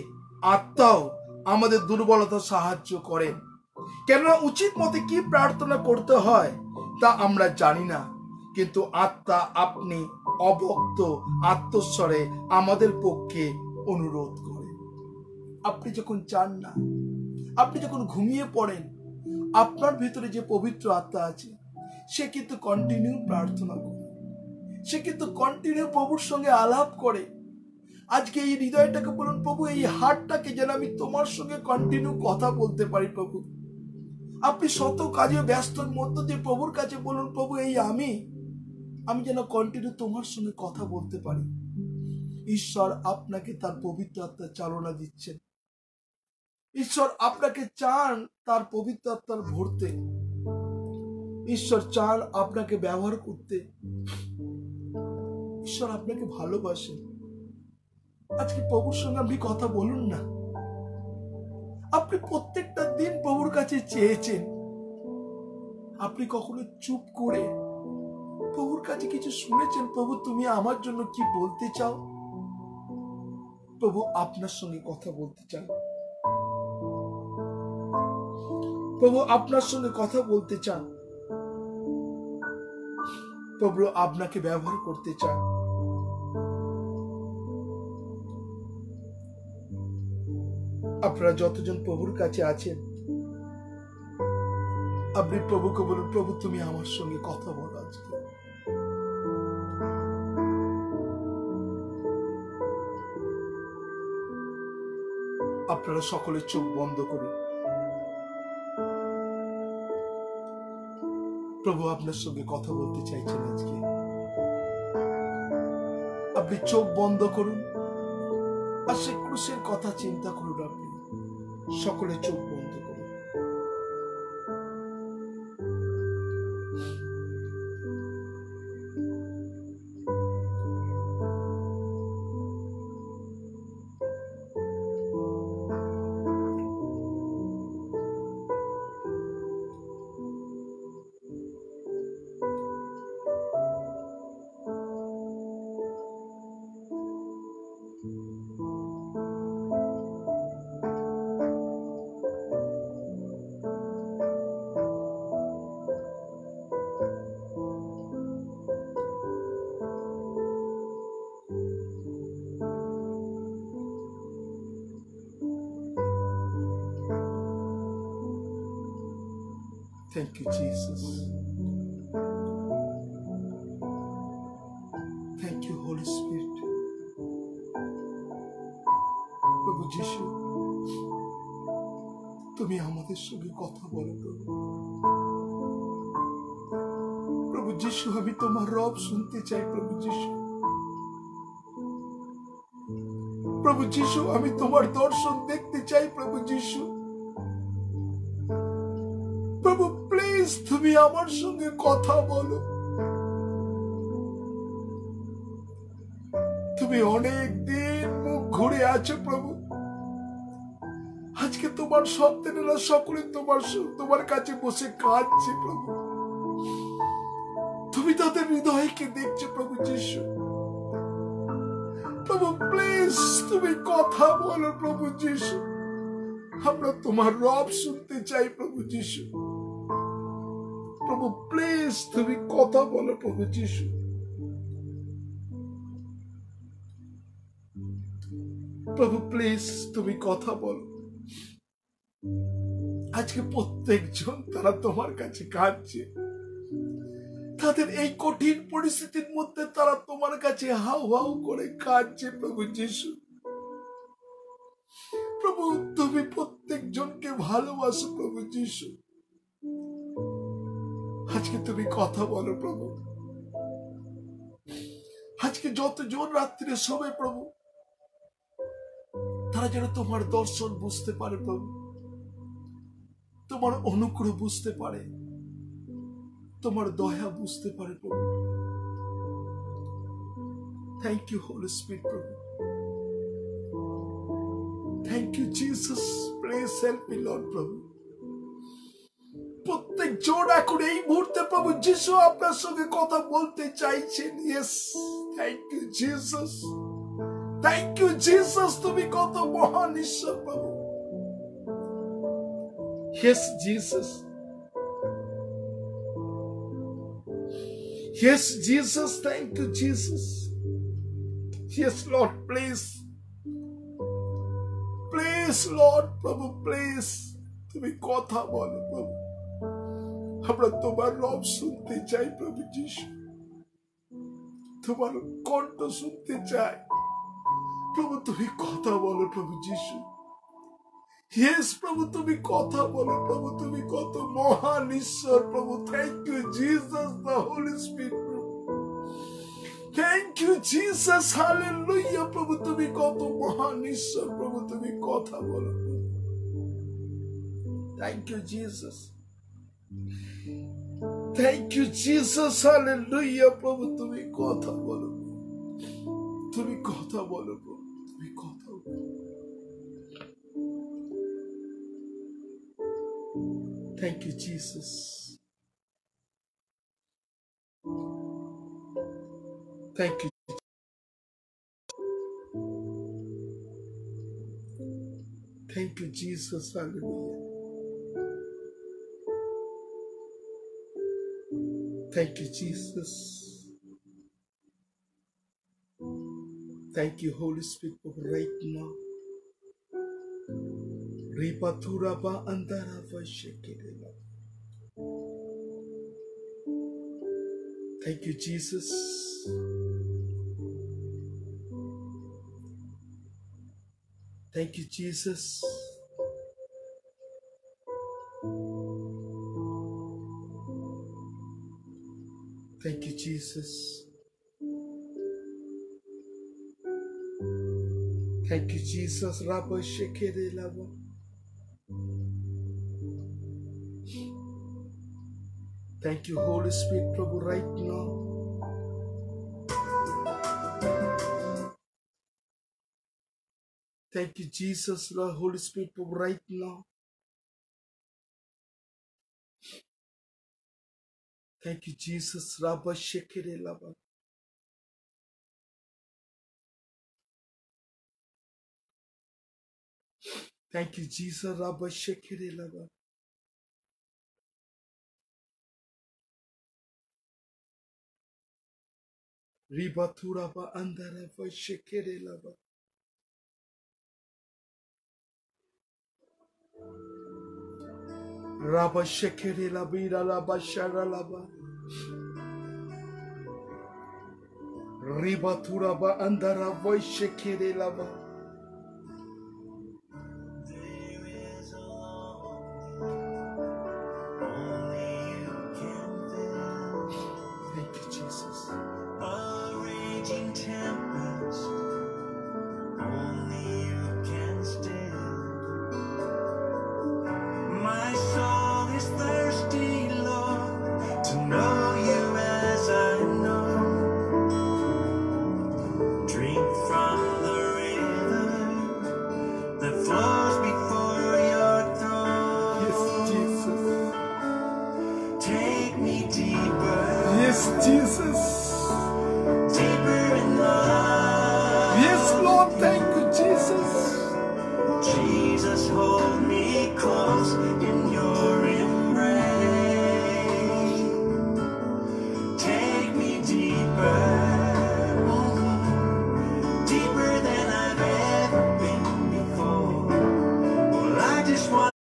আত্মাও আমাদের দুর্বলতা সাহায্য করেন, কেননা উচিত মতে কি প্রার্থনা করতে হয় তা আমরা জানি না, কিন্তু আত্মা আপনি অবক্ত আত্মস্বরে আমাদের পক্ষে অনুরোধ করে। আপনি যখন চান না, আপনি যখন ঘুমিয়ে পড়েন, আপনার ভিতরে যে পবিত্র আত্মা আছে সে কিন্তু কন্টিনিউ প্রার্থনা করে, সে কিন্তু কন্টিনিউ প্রভুর সঙ্গে আলাপ করে। আজকে এই হৃদয়টাকে বলুন, প্রভু এই হার্টটাকে যেন আমি তোমার সঙ্গে কন্টিনিউ কথা বলতে পারি। প্রভু আপনি শত কাজে ব্যস্তর মধ্য দিয়ে প্রভুর কাছে বলুন, প্রভু এই আমি যেন কন্টিনিউ তোমার সঙ্গে কথা বলতে পারি। ঈশ্বর আপনাকে তার পবিত্র আত্মার চালনা দিচ্ছেন। ঈশ্বর আপনাকে চান তার পবিত্র আত্মার ভরতে। ঈশ্বর চান আপনাকে ব্যবহার করতে। ঈশ্বর আপনাকে ভালোবাসেন। আজকে প্রভুর সঙ্গে আপনি কথা বলুন না। আপনি প্রত্যেকটা দিন প্রভুর কাছে চেয়েছেন, আপনি কখনো চুপ করে প্রভুর কাছে কিছু শুনেছেন? প্রভু তুমি আমার জন্য কি বলতে চাও? প্রভু আপনার সঙ্গে কথা বলতে চান। প্রভু আপনার সঙ্গে কথা বলতে চান। প্রভু আপনাকে ব্যবহার করতে চান। আপনারা যতজন প্রভুর কাছে আছেন, আপনি প্রভুকে বলুন, প্রভু তুমি আমার সঙ্গে কথা বলো আজকে। আপনারা সকলে চোখ বন্ধ করুন। প্রভু আপনার সঙ্গে কথা বলতে চাইছেন আজকে। আপনি চোখ বন্ধ করুন আর সে ক্রুশের কথা চিন্তা করুন। আপনি সকলে চোখ বন্ধ করুন। Thank you, Jesus. Thank you, Holy Spirit. প্রভু যিশু, তুমি আমাদের সঙ্গে কথা বলো প্রভু। প্রভু যিশু, আমি তোমার রব শুনতে চাই। প্রভু যিশু, প্রভু যিশু, আমি তোমার দর্শন দেখতে চাই। প্রভু যিশু, প্রভু প্লিজ তুমি আমার সঙ্গে কথা বলো। তুমি অনেক দিন মুখ ঘুরে আছো প্রভু। আজকে তোমার সন্তানেরা সকলে তোমার কাছে বসে কাঁদছে প্রভু। তুমি তাদের হৃদয়কে দেখছো প্রভু যিশু। প্রভু প্লিজ তুমি কথা বলো প্রভু যিশু। আমরা তোমার রব শুনতে চাই প্রভু যিশু। প্রভু প্লিজ তুমি কথা বলো প্রভু যিশু। প্রভু প্লিজ তুমি কথা বলো। আজকে প্রত্যেকজন তারা তোমার কাছে কাঁদছে। তাদের এই কঠিন পরিস্থিতির মধ্যে তারা তোমার কাছে হাউ হাউ করে কাঁদছে প্রভু যিশু। প্রভু তুমি প্রত্যেকজনকে ভালোবাসো প্রভু যিশু। আজকে তুমি কথা বলো প্রভু। আজকে যতজন রাত্রে শোবে প্রভু, তারা যেন তোমার দর্শন বুঝতে পারে প্রভু, তোমার অনুগ্রহ বুঝতে পারে, তোমার দয়া বুঝতে পারে প্রভু। থ্যাংক ইউ হোলি স্পিরিট প্রভু। Thank you Jesus. Please help me Lord প্রভু। একজন এখন এই মুহূর্তে প্রভু যিশু আপনার সঙ্গে কথা বলতে চাইছেন। Yes, thank you Jesus, thank you Jesus, তুমি কত মহান ঈশ্বর প্রভু। Yes Jesus, yes Jesus, thank you Jesus. Yes Lord, please please Lord প্রভু, প্লিজ তুমি কথা বলো প্রভু, আমরা তোমার রব শুনতে চাই প্রভু যিশু, তোমার কণ্ঠ শুনতে চাই প্রভু, তুমি কথা বলো প্রভু যিশু। ইয়েস প্রভু, তুমি কথা বলো প্রভু, তুমি কত মহান ঈশ্বর প্রভু। Thank you Jesus, the Holy Spirit প্রভু, থ্যাংক ইউ জিসাস, হালেলুয়া প্রভু, তুমি কত মহান ঈশ্বর প্রভু, তুমি কথা বলো প্রভু। Thank you Jesus, thank you Jesus, hallelujah প্রভু, তুমি কথা বলো, তুমি কথা বলো প্রভু, তুমি কথা বলো। Thank you, Jesus. Thank you. Thank you, Jesus. Hallelujah. Thank you, Jesus. Thank you, Holy Spirit, for right now. Ripaturaba andarava shekerela. Thank you, Jesus. Thank you, Jesus. Thank you, Jesus. Thank you, Jesus. Rabba shekerela. Thank you, Holy Spirit, Prabhu, right now. Thank you, Jesus, Lord, Holy Spirit, Prabhu, right now. Thank you, Jesus. Rabba Shekere Lava. Thank you, Jesus. Rabba Shekere Lava. Ribaturaba Andarava Shekere Lava. Rabba Shekere Labira Lava Shara Lava. Ribaturaba Andarava Shekere Lava. Jesus, deeper in love. Yes, Lord, thank you, Jesus. Jesus, hold me close in your embrace. Take me deeper, deeper than I've ever been before. Well, I just want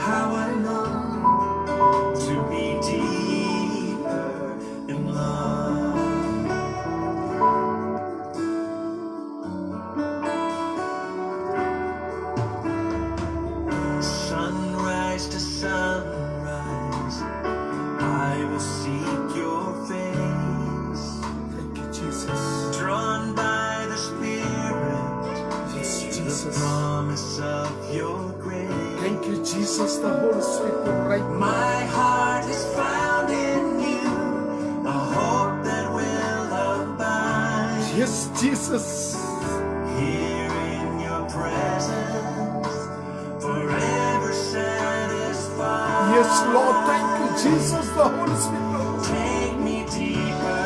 how I know to be deeper in love. Sunrise to sunrise, I will seek your face. Thank you, Jesus. Drawn by the Spirit, yes, Jesus. The promise of your grace. Thank you, Jesus, the Holy Spirit, right now. My heart is found in you, a hope that will abide. Yes, Jesus. Here in your presence, forever Jesus, the Holy Spirit. Take me deeper,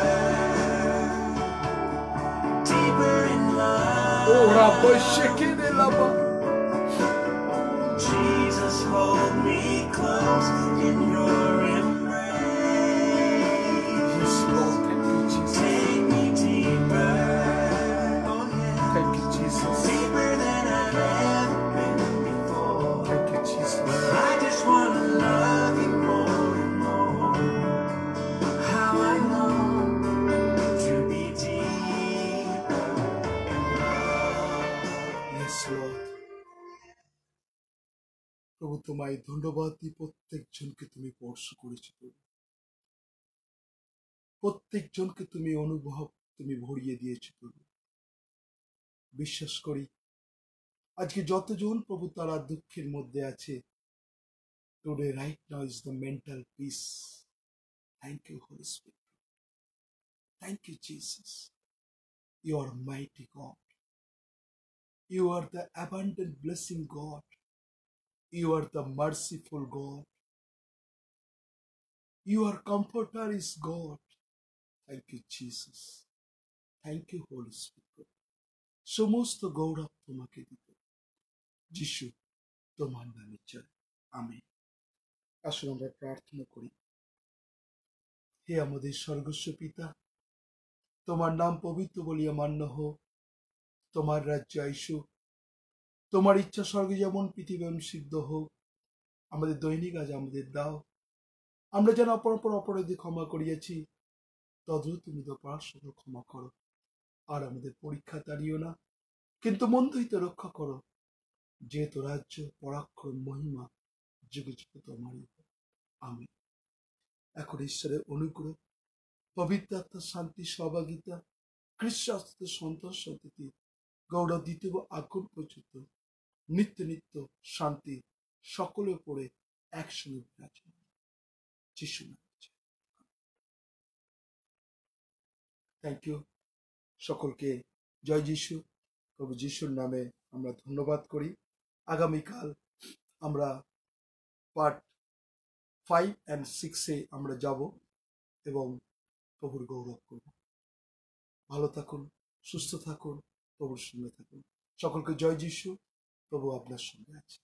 deeper in love. Oh, Rabbi Shekine Lama. Jesus, hold me close in your embrace. Yes, Lord. Thank you, Jesus. Take me deeper, oh yeah, Thank you, Jesus. deeper than I've ever been before. Thank you, Jesus. I just want to love you more and more. How I long to be deeper in love. Yes, Lord. প্রভু তোমায় ধন্যবাদ দিই, প্রত্যেকজনকে তুমি স্পর্শ করেছো প্রভু। প্রত্যেকজনকে তুমি অনুভব তুমি ভরিয়ে দিয়েছো প্রভু। বিশ্বাস করি আজকে যতজন প্রভু তারা দুঃখের মধ্যে আছে, today right now is the mental peace. Thank you Holy Spirit, thank you Jesus. You are mighty God, you are the abundant blessing God, you are the merciful God, your comforter is God. Thank you Jesus, thank you Holy Spirit. সমস্ত গৌরব তোমাকে দিতে যিশু তোমার নামে চাই, amen. আসুন আমরা প্রার্থনা করি। হে আমাদের স্বর্গস্ব পিতা, তোমার নাম পবিত্র বলিয়া মান্য হোক, তোমার রাজ্য আইসুক, তোমার ইচ্ছা স্বর্গে যেমন পৃথিবী সিদ্ধ হোক। আমাদের দৈনিক আজ আমাদের দাও, আমরা যেন অপর অপরাধী ক্ষমা করিয়াছি, তদ্রূপ তুমি তো সকল ক্ষমা করো। আর আমাদের পরীক্ষা তাড়িও না, কিন্তু মন্দ হইতে রক্ষা করো, যেহেতু রাজ্য, পরাক্রম, মহিমা যুগে যুগে তোমারই। আমি এখন ঈশ্বরের অনুগ্রহ, পবিত্র আত্মার শান্তি, সহভাগিতা, খ্রিস্ট সন্তোষ সন্ততি, গৌরব দ্বিতীয় আগমন পর্যন্ত নিত্য নিত্য শান্তি সকলের উপরে একসঙ্গে বিরাজমান। যিশু থ্যাংক ইউ। সকলকে জয় যিশু। প্রভু যিশুর নামে আমরা ধন্যবাদ করি। আগামীকাল আমরা পার্ট 5 and 6 আমরা যাব এবং প্রভুর গৌরব করব। ভালো থাকুন, সুস্থ থাকুন, প্রভুর সঙ্গে থাকুন। সকলকে জয় যিশু। প্রভু আপনার সঙ্গে আছে।